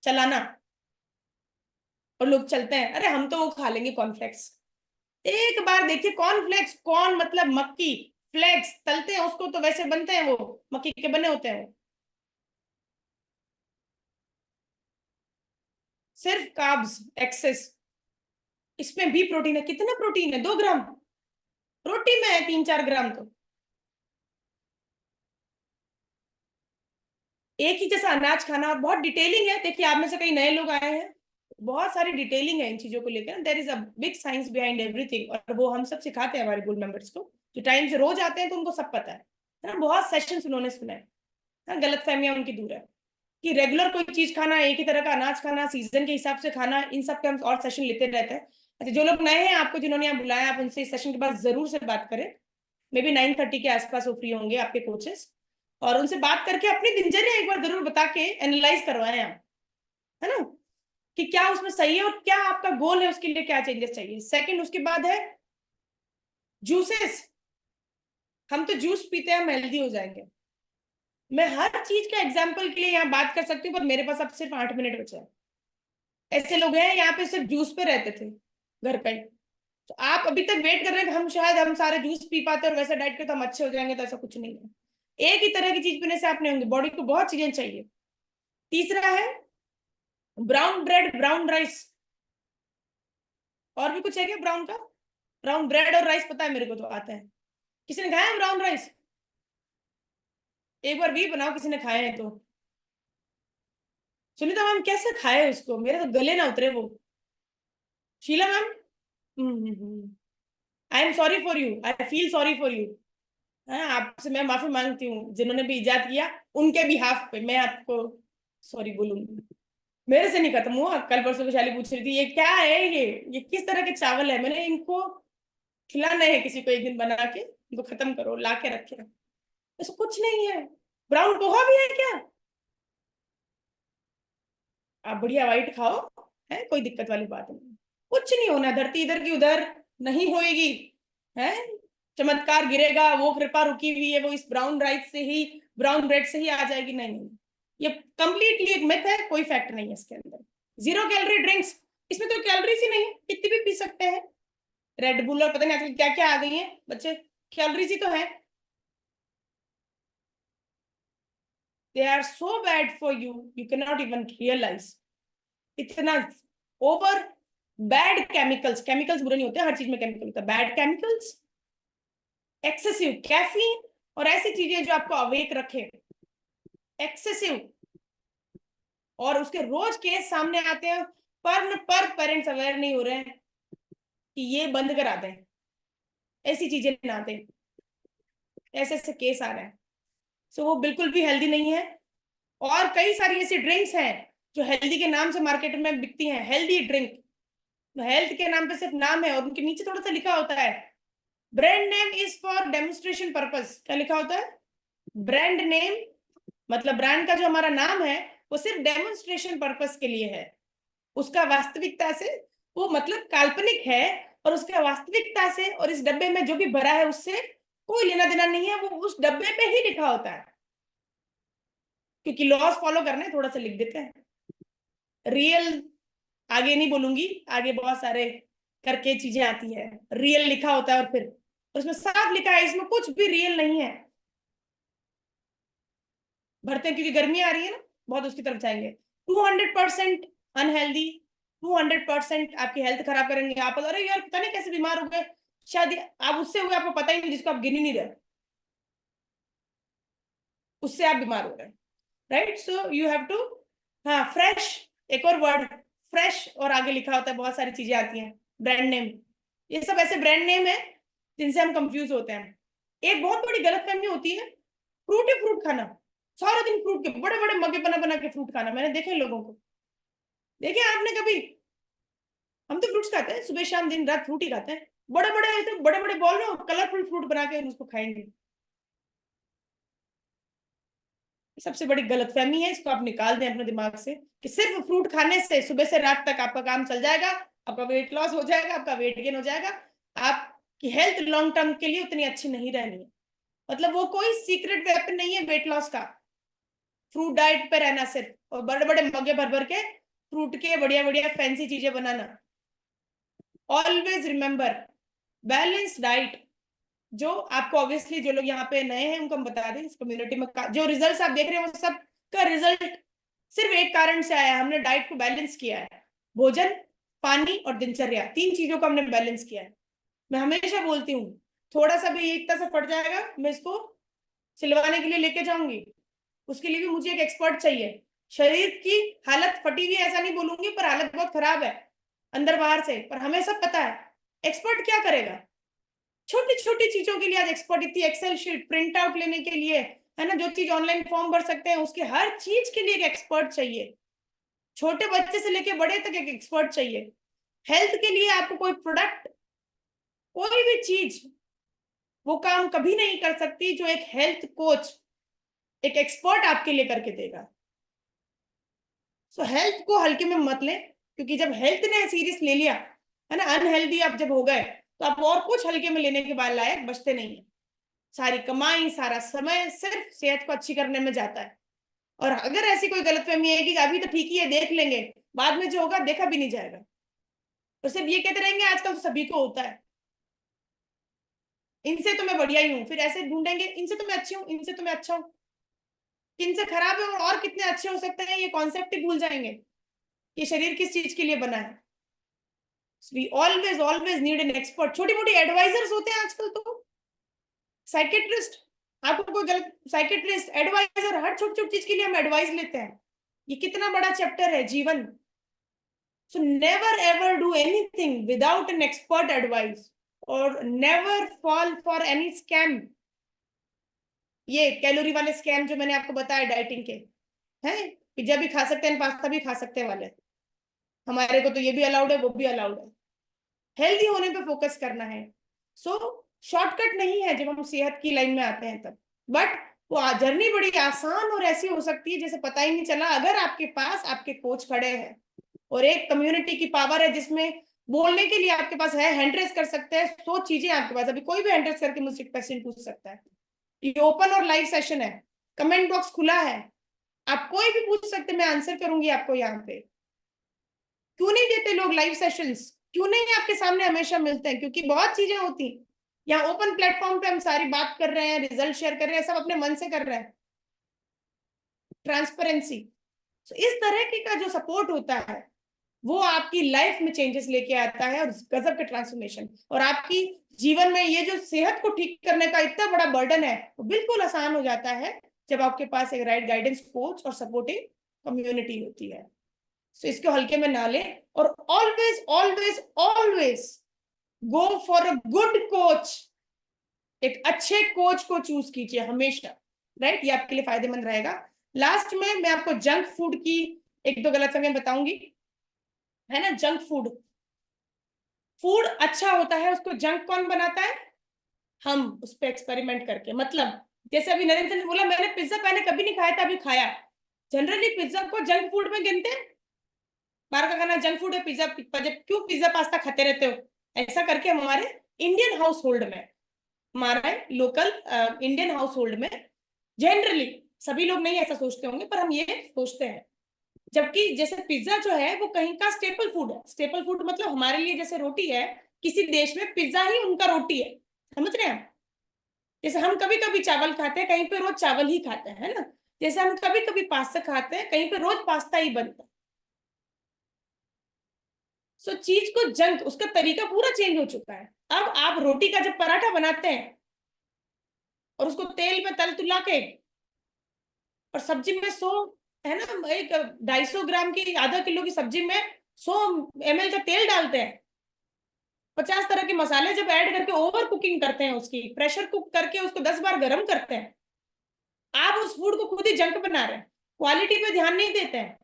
चलाना, और लोग चलते हैं। अरे हम तो वो खा लेंगे कॉर्नफ्लेक्स। एक बार देखिए कॉर्नफ्लेक्स, कॉर्न मतलब मक्की, फ्लेक्स तलते हैं उसको, तो वैसे बनते हैं, वो मक्की के बने होते हैं। सिर्फ कार्ब्स एक्सेस, इसमें भी प्रोटीन है। कितना प्रोटीन है? 2 ग्राम प्रोटीन में है, 3-4 ग्राम। तो एक ही जैसा अनाज खाना। और बहुत डिटेलिंग है। देखिए, आप में से कई नए लोग आए हैं, बहुत सारी डिटेलिंग है इन चीजों को लेकर। There is a big science behind everything, और वो हम सब सिखाते हैं हमारे गोल्ड मेंबर्स को, जो टाइम से रोज आते हैं, तो उनको सब पता है ना। बहुत सेशंस उन्होंने सुना है ना। गलतफहमियां उनकी दूर है कि रेगुलर कोई चीज खाना, एक ही तरह का अनाज खाना, सीजन के हिसाब से खाना, इन सब के हम और सेशन लेते रहते हैं। अच्छा, जो लोग नए हैं, आपको जिन्होंने यहाँ बुलाया, आप उनसे इस सेशन के बाद जरूर से बात करें। मे बी 9:30 के आसपास वो फ्री होंगे, आपके कोचेस, और उनसे बात करके अपनी दिनचर्या एक बार जरूर बता के एनालाइज करवाएं आप, है ना, कि क्या उसमें सही है और क्या आपका गोल है, उसके लिए क्या चेंजेस चाहिए। सेकंड, उसके बाद है जूसेस। हम तो जूस पीते हैं, हम हेल्दी हो जाएंगे। मैं हर चीज का एग्जाम्पल के लिए यहाँ बात कर सकती हूँ, पर मेरे पास अब सिर्फ 8 मिनट बचा है। ऐसे लोग हैं यहाँ पे सिर्फ जूस पे रहते थे घर पे ही। तो आप अभी तक वेट कर रहे हैं कि हम सारे जूस पी पाते और वैसा डाइट के तो हम अच्छे हो जाएंगे, तो ऐसा कुछ नहीं है। एक ही तरह की चीज पीने से आप नहीं होंगे, बॉडी को बहुत चीजें चाहिए। तीसरा है ब्राउन ब्रेड, ब्राउन राइस। और भी कुछ है क्या ब्राउन का? ब्राउन ब्रेड और राइस पता है मेरे को, तो आता है। किसी ने खाया है ब्राउन राइस? एक बार भी बनाओ, किसी ने खाए हैं तो। सुनीता मैम, कैसे खाए उसको? मेरे तो गले ना उतरे वो। Sheela ma'am, I am sorry for you, I feel sorry for you. आपसे मैं माफी मांगती हूँ, जिन्होंने भी इजाद किया उनके भी हाफ पे मैं आपको सॉरी बोलूंगी। मेरे से नहीं खत्म हुआ। कल परसों वैशाली पूछ रही थी, ये क्या है, ये किस तरह के चावल है? मैंने इनको खिलाना है किसी को एक दिन बना के, इनको खत्म करो, ला के रखे। ऐसा कुछ नहीं है। ब्राउन पोहा भी है क्या? आप बढ़िया व्हाइट खाओ, है, कोई दिक्कत वाली बात नहीं। कुछ नहीं होना, धरती इधर की उधर नहीं होएगी, है। चमत्कार गिरेगा, वो कृपा रुकी हुई है, वो इस ब्राउन राइस से ही, ब्राउन ब्रेड से ही आ जाएगी? नहीं नहीं, ये कंप्लीटली एक मिथ है, कोई फैक्ट नहीं है इसके अंदर। 0 कैलोरी ड्रिंक्स, इसमें तो कैलोरीज ही नहीं है, कितनी भी पी सकते हैं। रेड बुल और पता नहीं आजकल क्या क्या आ गई है बच्चे, कैलोरीज ही तो है। They are so bad for you, you can not even realise. इतना ओवर बैड केमिकल्स, केमिकल्स बुरे नहीं होते, हर चीज में केमिकल होता है। बैड केमिकल्स, एक्सेसिव कैफीन, और ऐसी चीजें जो आपको अवेक रखे, एक्सेसिव। और उसके रोज केस सामने आते हैं, पर पेरेंट्स अवेयर नहीं हो रहे हैं कि ये बंद करा दें, ऐसी चीजें ना दें। ऐसे ऐसे केस आ रहे हैं। सो वो बिल्कुल भी हेल्दी नहीं है। और कई सारी ऐसी ड्रिंक्स हैं जो हेल्दी के नाम से मार्केट में बिकती हैं, हेल्दी ड्रिंक, हेल्थ के नाम पे सिर्फ नाम है, और उनके नीचे थोड़ा सा लिखा होता है brand name is for demonstration purpose. क्या लिखा होता है? ब्रांड नेम, मतलब ब्रांड का जो हमारा नाम है वो सिर्फ डेमोन्स्ट्रेशन पर्पस के लिए है। उसका वास्तविकता से वो मतलब काल्पनिक है, और उसका वास्तविकता से और इस डब्बे में जो भी भरा है उससे कोई लेना देना नहीं है। वो उस डब्बे पे ही लिखा होता है, क्योंकि लॉस फॉलो करने थोड़ा सा लिख देते हैं। रियल आगे नहीं बोलूंगी, आगे बहुत सारे करके चीजें आती है। रियल लिखा होता है और फिर उसमें साफ लिखा है इसमें कुछ भी रियल नहीं है। भरते हैं क्योंकि गर्मी आ रही है ना, बहुत उसकी तरफ जाएंगे। 200% अनहेल्दी, 200% आपकी हेल्थ खराब करेंगे। आप अरे यार पता नहीं कैसे बीमार हो गए, शायद आप उससे हुए, आपको पता ही नहीं, जिसको आप गिन ही नहीं रहे, उससे आप बीमार हो रहे हैं। Right, so you have to, हाँ, फ्रेश, एक और वर्ड फ्रेश, और आगे लिखा होता है, बहुत सारी चीजें आती हैं। ब्रांड नेम, ये सब ऐसे ब्रांड नेम है जिनसे हम कंफ्यूज होते हैं। एक बहुत बड़ी गलतफहमी होती है फ्रूट ही फ्रूट खाना, सारा दिन फ्रूट के बड़े बड़े मगे बना बना के फ्रूट खाना। मैंने देखे लोगों को, देखे आपने कभी? हम तो फ्रूट्स खाते हैं, सुबह शाम दिन रात फ्रूट ही खाते हैं, बड़े बड़े बॉल में कलरफुल फ्रूट बना के उसको खाएंगे। सबसे बड़ी गलतफहमी है, इसको आप निकाल दें अपने दिमाग से कि सिर्फ फ्रूट खाने से सुबह से रात तक आपका काम चल जाएगा, आपका वेट लॉस हो जाएगा, आपका वेट गेन हो जाएगा। आपकी हेल्थ लॉन्ग टर्म के लिए उतनी अच्छी नहीं रहनी है। मतलब वो कोई सीक्रेट वेपन नहीं है वेट लॉस का, फ्रूट डाइट पे रहना सिर्फ, और बड़े बड़े मगे भर भर के फ्रूट के बढ़िया बढ़िया फैंसी चीजें बनाना। ऑलवेज रिमेंबर, बैलेंस डाइट, जो आपको ऑब्वियसली जो लोग यहाँ पे नए हैं उनको हम बता दें, इस कम्युनिटी में जो रिजल्ट्स आप देख रहे हैं वो सब का रिजल्ट सिर्फ एक कारण से आया है, हमने डाइट को बैलेंस किया है। भोजन पानी और दिनचर्या, 3 चीजों को हमने बैलेंस किया है। मैं हमेशा बोलती हूँ थोड़ा सा भी एक तरह से फट जाएगा, मैं इसको सिलवाने के लिए लेके जाऊंगी, उसके लिए भी मुझे एक एक्सपर्ट चाहिए। शरीर की हालत फटी हुई ऐसा नहीं बोलूंगी, पर हालत बहुत खराब है अंदर बाहर से, पर हमें सब पता है एक्सपर्ट क्या करेगा। छोटी छोटी चीजों के लिए आज एक्सपर्ट, इतनी एक्सेल शीट प्रिंट आउट लेने के लिए, है ना, जो चीज ऑनलाइन फॉर्म भर सकते हैं उसके हर चीज के लिए एक एक्सपर्ट चाहिए। छोटे बच्चे से लेके बड़े तक एक एक्सपर्ट चाहिए। हेल्थ के लिए आपको कोई प्रोडक्ट, कोई भी चीज वो काम कभी नहीं कर सकती जो एक हेल्थ कोच, एक एक्सपर्ट आपके लिए करके देगा। सो हेल्थ को हल्के में मत लें, क्योंकि जब हेल्थ ने सीरियस ले लिया, है ना, अनहेल्दी आप जब हो गए तो आप और कुछ हल्के में लेने के बाद लायक बचते नहीं है। सारी कमाई, सारा समय सिर्फ सेहत को अच्छी करने में जाता है। और अगर ऐसी कोई गलतफहमी है कि अभी तो ठीक ही है देख लेंगे, बाद में जो होगा देखा भी नहीं जाएगा, तो सिर्फ ये कहते रहेंगे आजकल तो सभी को होता है, इनसे तो मैं बढ़िया ही हूँ, फिर ऐसे ढूंढेंगे इनसे तो मैं अच्छी हूँ, इनसे तो मैं अच्छा हूँ, किनसे खराब है और कितने अच्छे हो सकते हैं, ये कॉन्सेप्ट ही भूल जाएंगे। ये शरीर किस चीज के लिए बना है। We always always need an expert. छोटी मोटी एडवाइजर्स होते हैं आजकल तो, साइकेट्रिस्ट, आपको कोई गलत, साइकेट्रिस्ट, एडवाइजर, हर छोटी छोटी चीज के लिए हम एडवाइस लेते हैं। ये कितना बड़ा चैप्टर है जीवन। So never ever do anything without an expert advice, और never fall for any scam. ये कैलोरी वाले स्कैम जो मैंने आपको बताया डाइटिंग के, हैं, पिज्जा भी खा सकते हैं, पास्ता भी खा सकते हैं वाले, हमारे को तो ये भी अलाउड है वो भी अलाउड है। हेल्दी होने पे फोकस करना है। सो शॉर्टकट नहीं है जब हम सेहत की लाइन में आते हैं तब, बट वो जर्नी बड़ी आसान और ऐसी हो सकती है जैसे पता ही नहीं चला, अगर आपके पास आपके कोच खड़े हैं और एक कम्युनिटी की पावर है जिसमें बोलने के लिए आपके पास है, हैंड रेस कर सकते हैं 100 चीजें आपके पास, अभी कोई भी हैंड रेस करके मुझसे क्वेश्चन पूछ सकता है। ये ओपन और लाइव सेशन है, कमेंट बॉक्स खुला है, आप कोई भी पूछ सकते, मैं आंसर करूंगी आपको। यहाँ पे क्यों नहीं देते लोग लाइव सेशंस, क्यों नहीं आपके सामने हमेशा मिलते हैं, क्योंकि बहुत चीजें होती हैं यहाँ ओपन प्लेटफॉर्म पे, हम सारी बात कर रहे हैं, रिजल्ट शेयर कर रहे हैं, सब अपने मन से कर रहे हैं, ट्रांसपेरेंसी। इस तरह की का जो सपोर्ट होता है वो आपकी लाइफ में चेंजेस लेके आता है, और गजब के ट्रांसफॉर्मेशन, और आपकी जीवन में ये जो सेहत को ठीक करने का इतना बड़ा बर्डन है वो बिल्कुल आसान हो जाता है जब आपके पास एक राइट गाइडेंस कोच और सपोर्टिंग कम्युनिटी होती है। सो इसको हल्के में ना लें, और always always always go for a good coach. एक अच्छे कोच को चूज कीजिए हमेशा, राइट, ये आपके लिए फायदेमंद रहेगा। लास्ट में मैं आपको जंक फूड की एक दो गलतफहमियां बताऊंगी, है ना। जंक फूड, फूड अच्छा होता है, उसको जंक कौन बनाता है, हम उस पर एक्सपेरिमेंट करके। मतलब जैसे अभी नरेंद्र ने बोला मैंने पिज्जा पहले कभी नहीं खाया था, अभी खाया। जनरली पिज्जा को जंक फूड में गिनते हैं, बाहर का खाना जंक फूड है, पिज्जा, क्यों पिज्जा पास्ता खाते रहते हो, ऐसा करके हम हमारे इंडियन हाउस होल्ड में, हमारे लोकल इंडियन हाउस होल्ड में जनरली, सभी लोग नहीं ऐसा सोचते होंगे पर हम ये सोचते हैं। जबकि जैसे पिज्जा जो है वो कहीं का स्टेपल फूड है। स्टेपल फूड मतलब हमारे लिए जैसे रोटी है, किसी देश में पिज्जा ही उनका रोटी है, समझ रहे हैं। जैसे हम कभी कभी चावल खाते हैं, कहीं पे रोज चावल ही खाते हैं, है ना। जैसे हम कभी कभी पास्ता खाते हैं, कहीं पे रोज पास्ता ही बनता है। सो चीज को जंक, उसका तरीका पूरा चेंज हो चुका है। अब आप रोटी का जब पराठा बनाते हैं और उसको तेल में तल तुला के, और सब्जी में 100, है ना, एक 250 ग्राम की, आधा किलो की सब्जी में 100 ml का तेल डालते हैं, 50 तरह के मसाले जब ऐड करके ओवर कुकिंग करते हैं, उसकी प्रेशर कुक करके उसको 10 बार गर्म करते हैं, आप उस फूड को खुद ही जंक बना रहे हैं। क्वालिटी पे ध्यान नहीं देते हैं,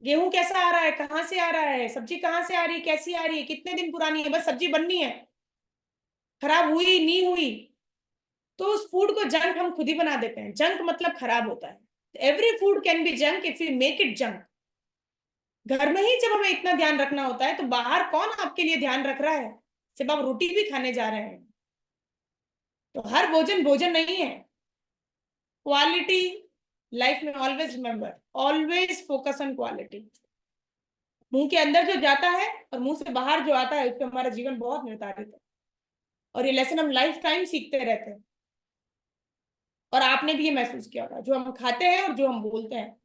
गेहूं कैसा आ रहा है, कहाँ से आ रहा है, सब्जी कहाँ से आ रही है, कैसी आ रही है, कितने दिन पुरानी है, बस सब्जी बननी है, खराब हुई नहीं हुई, तो उस फूड को जंक हम खुद ही बना देते हैं। जंक मतलब खराब होता है। Every food can be junk if you make it junk. घर में ही जब हमें इतना ध्यान रखना होता है तो बाहर कौन आपके लिए ध्यान रख रहा है, जब आप रोटी भी खाने जा रहे हैं। तो हर भोजन भोजन नहीं है। क्वालिटी लाइफ में always remember, always focus on quality. मुंह के अंदर जो जाता है और मुंह से बाहर जो आता है उस पर हमारा जीवन बहुत निर्धारित है, और ये लेसन हम लाइफ टाइम सीखते रहते हैं। और आपने भी ये महसूस किया होगा, जो हम खाते हैं और जो हम बोलते हैं,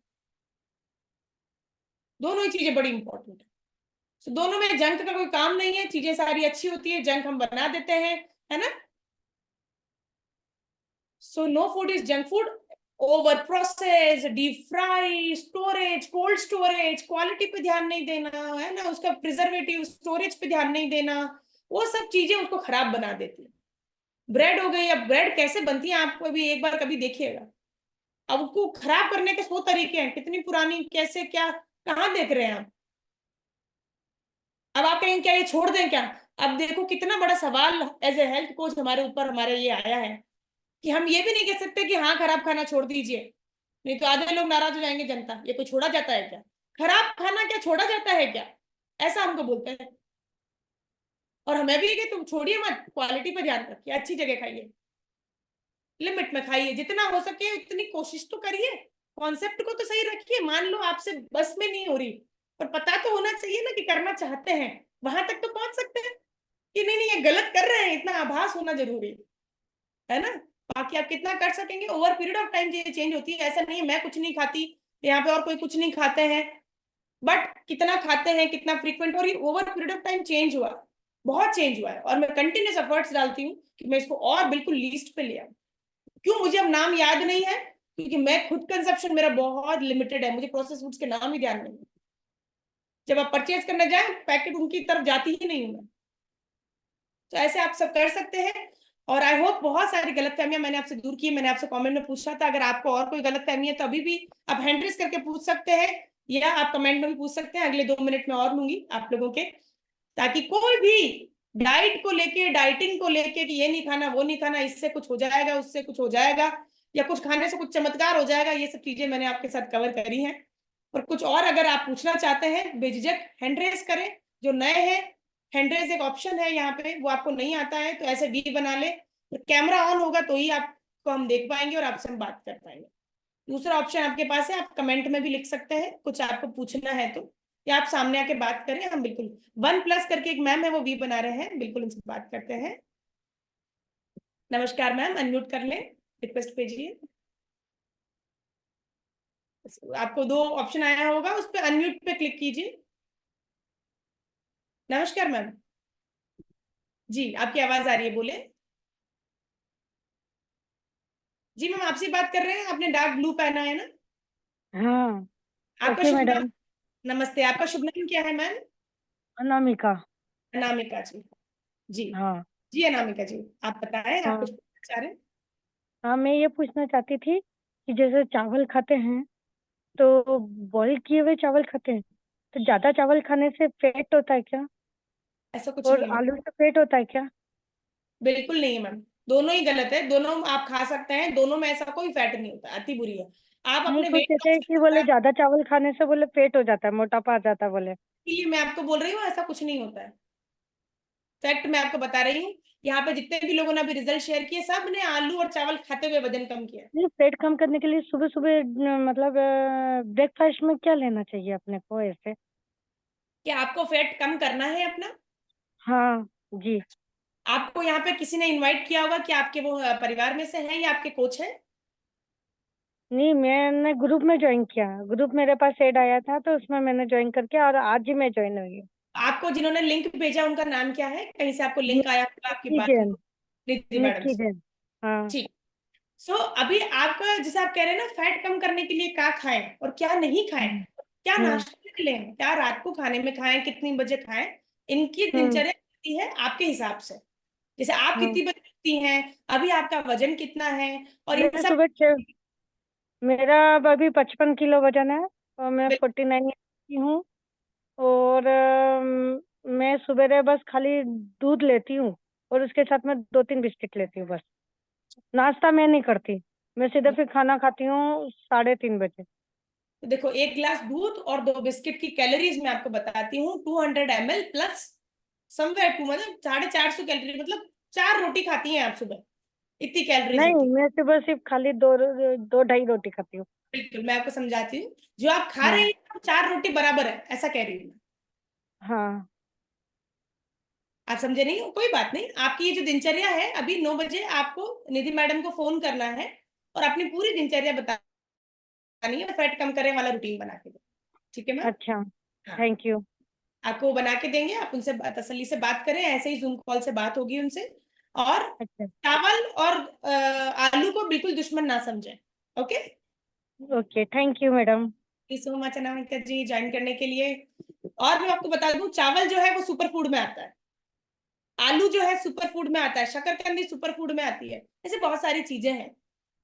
दोनों ही चीजें बड़ी इंपॉर्टेंट है। So, दोनों में जंक का कोई काम नहीं है, चीजें सारी अच्छी होती है, जंक हम बना देते हैं, है ना? So no food is junk food. Over processed, deep fry, storage, cold storage, quality पे ध्यान नहीं देना, है ना, उसका प्रिजर्वेटिव, स्टोरेज पे ध्यान नहीं देना, वो सब चीजें उसको खराब बना देती है। ब्रेड हो गई, अब ब्रेड कैसे बनती है आपको भी एक बार कभी देखिएगा। अब उसको खराब करने के 100 तरीके हैं, कितनी पुरानी, कैसे, क्या, कहाँ देख रहे हैं आप? अब आप कहेंगे क्या ये छोड़ दें क्या? अब देखो कितना बड़ा सवाल एज ए हेल्थ कोच हमारे ऊपर हमारे ये आया है कि हम ये भी नहीं कह सकते कि हाँ खराब खाना छोड़ दीजिए, नहीं तो आधे लोग नाराज हो जाएंगे, जनता, ये कोई छोड़ा जाता है क्या? खराब खाना क्या छोड़ा जाता है क्या? ऐसा हमको बोलते हैं। और हमें भी कि तुम छोड़िए मत, क्वालिटी पर ध्यान रखिए, अच्छी जगह खाइए, लिमिट में खाइए, जितना हो सके उतनी कोशिश तो करिए, कॉन्सेप्ट को तो सही रखिए। मान लो आपसे बस में नहीं हो रही, पर पता तो होना चाहिए ना कि करना चाहते हैं, वहां तक तो पहुंच सकते हैं कि नहीं नहीं ये गलत कर रहे हैं, इतना आभास होना जरूरी है ना? बाकी आप कितना कर सकेंगे, ओवर पीरियड ऑफ टाइम ये चेंज होती है। ऐसा नहीं है मैं कुछ नहीं खाती, यहाँ पे और कोई कुछ नहीं खाते हैं, बट कितना खाते हैं, कितना फ्रीक्वेंट, और ये over period of time change हुआ, बहुत चेंज हुआ है। और मैं कंटिन्यूस एफर्ट्स डालती हूँ कि मैं इसको और बिल्कुल लीस्ट पे ले आऊं। क्यों मुझे अब नाम याद नहीं है? क्योंकि मैं खुद कंजप्शन मेरा बहुत लिमिटेड है, मुझे प्रोसेस फूड्स के नाम ही ध्यान नहीं है। जब आप परचेज करने जाए पैकेट उनकी तरफ जाती ही नहीं हूं मैं। तो ऐसे आप सब कर सकते हैं। और आई होप बहुत सारी गलतफहमियां मैंने आपसे दूर की। मैंने आपसे कमेंट में पूछा था, अगर आपको और कोई गलतफहमी है तो अभी भी आप हैंड रेज करके पूछ सकते हैं, या आप कमेंट में भी पूछ सकते हैं। अगले 2 मिनट में और लूंगी आप लोगों के, ताकि कोई भी डाइट को लेके, डाइटिंग को लेके कि ये नहीं खाना, वो नहीं खाना, इससे कुछ हो जाएगा, उससे कुछ हो जाएगा, या कुछ खाने से कुछ चमत्कार हो जाएगा, ये सब चीजें मैंने आपके साथ कवर करी हैं। और कुछ और अगर आप पूछना चाहते हैं बेझिझक हैंड रेज करें। जो नए हैं, हैंड रेज एक ऑप्शन है यहाँ पे, वो आपको नहीं आता है तो ऐसे वी बना ले, तो कैमरा ऑन होगा तो ही आपको हम देख पाएंगे और आपसे हम बात कर पाएंगे। दूसरा ऑप्शन आपके पास है, आप कमेंट में भी लिख सकते हैं कुछ आपको पूछना है तो, या आप सामने आके बात करें, हम बिल्कुल 1+ करके एक मैम है वो वी बना रहे हैं, बिल्कुल उनसे बात करते हैं। नमस्कार मैम, अनम्यूट कर लें, रिक्वेस्ट भेजिए। आपको 2 ऑप्शन आया होगा, उस पर अनम्यूट पे क्लिक कीजिए। नमस्कार मैम, जी आपकी आवाज आ रही है, बोले। जी मैम आपसे बात कर रहे हैं, आपने डार्क ब्लू पहना है ना? हाँ। आपका ओके शुभ नाम? मैडम। नमस्ते, आपका शुभ नाम क्या है मैम? अनामिका। अनामिका जी। जी हाँ। जी अनामिका जी, आप बताएं, आप हाँ। कुछ पूछना चाह रहे हैं? हाँ, मैं ये पूछना चाहती थी कि जैसे चावल खाते हैं तो बॉईल किए हुए चावल खाते हैं तो ज्यादा चावल खाने से पेट होता है क्या? ऐसा कुछ और नहीं है, आलू से पेट होता है क्या? बिल्कुल नहीं है मैम, दोनों ही गलत है, दोनों आप खा सकते हैं, दोनों में ऐसा कोई फैट नहीं होता, अति बुरी है। आप नहीं, अपने कुछ वेट कहते लॉस हैं कि बोले ज्यादा चावल खाने से बोले पेट हो जाता है, मोटापा आ जाता है बोले। के लिए मैं आपको बोल रही हूँ ऐसा कुछ नहीं होता है, फैक्ट मैं आपको बता रही हूँ। यहाँ पे जितने भी लोगों ने अभी रिजल्ट शेयर किए, सब ने आलू और चावल खाते हुए वजन कम किया। नहीं, पेट कम करने के लिए सुबह सुबह मतलब ब्रेकफास्ट में क्या लेना चाहिए अपने को ऐसे? क्या आपको फैट कम करना है अपना? हाँ जी। आपको यहाँ पे किसी ने इनवाइट किया होगा कि आपके वो परिवार में से हैं या आपके कोच हैं? नहीं, मैंने ग्रुप में ज्वाइन किया, ग्रुप मेरे पास ऐड आया था तो उसमें मैंने ज्वाइन करके और आज ही मैं ज्वाइन हुई हूँ। आपको जिन्होंने लिंक भेजा उनका नाम क्या है? कहीं से आपको लिंक आया होगा, आपकी निक्की बात हुई जैन। होगी निधि मैडम निक्की से। जैन। हाँ। ठीक। सो अभी आपका जैसे आप कह रहे हैं ना, फैट कम करने के लिए क्या खाएं और क्या नहीं खाएं, हम्म। क्या हम्म। नाश्ते में लें, क्या रात को खाने में खाएं, कितनी बजे खाएं, इनकी हम्म। दिनचर्या होती है आपके हिसाब से। जैसे आप हाँ। कितनी बजे उठती हैं, अभी आपका वजन कितना है, और इन मैं सब। सुबह मेरा अब अभी 55 किलो वजन है और मैं 49 की हूँ। और मैं सुबह बस खाली दूध लेती हूँ और उसके साथ में 2-3 बिस्किट लेती हूँ बस। नाश्ता मैं नहीं करती, मैं सीधे फिर खाना खाती हूँ 3:30 बजे। तो देखो, 1 गिलास दूध और 2 बिस्किट की कैलोरीज मैं आपको बताती हूँ, 200 ml प्लस समवेयर टू, मतलब 450 कैलोरी, मतलब 4 रोटी खाती हैं आप सुबह, इतनी कैलोरीज नहीं, होती है। मैं सुबह सिर्फ खाली दो 2-2.5 रोटी खाती हूँ। बिल्कुल मैं आपको समझाती हूँ, जो आप खा रहे हाँ। हैं वो 4 रोटी बराबर है, ऐसा कह रही हूँ मैं। हाँ। आप समझे नहीं हो, कोई बात नहीं। आपकी ये जो दिनचर्या है, अभी 9 बजे आपको निधि मैडम को फोन करना है और अपनी पूरी दिनचर्या बतानी है, फैट कम करने वाला रूटीन बना के दो, ठीक है मैम? अच्छा। हाँ। Thank you. आपको वो बना के देंगे, आप उनसे तसल्ली से बात करें, ऐसे ही जूम कॉल से बात होगी उनसे। और अच्छा चावल और आलू को बिल्कुल दुश्मन ना समझें। Okay, okay, thank you madam. Thank you so much Anamika ji join करने के लिए। और मैं आपको बता दूं, चावल जो है वो सुपर फूड में आता है, आलू जो है सुपर फूड में आता है, शकरकंदी सुपर फूड में आती है, ऐसे बहुत सारी चीजें हैं।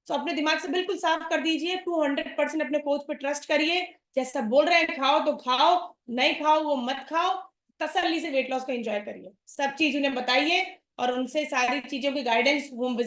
तो अपने दिमाग से बिल्कुल साफ कर दीजिए, 200% अपने कोच पे ट्रस्ट करिए, जैसा बोल रहे हैं खाओ तो खाओ, नहीं खाओ वो मत खाओ, तसल्ली से वेट लॉस को एंजॉय करिए, सब चीज उन्हें बताइए और उनसे सारी चीजों की गाइडेंस होम विजिट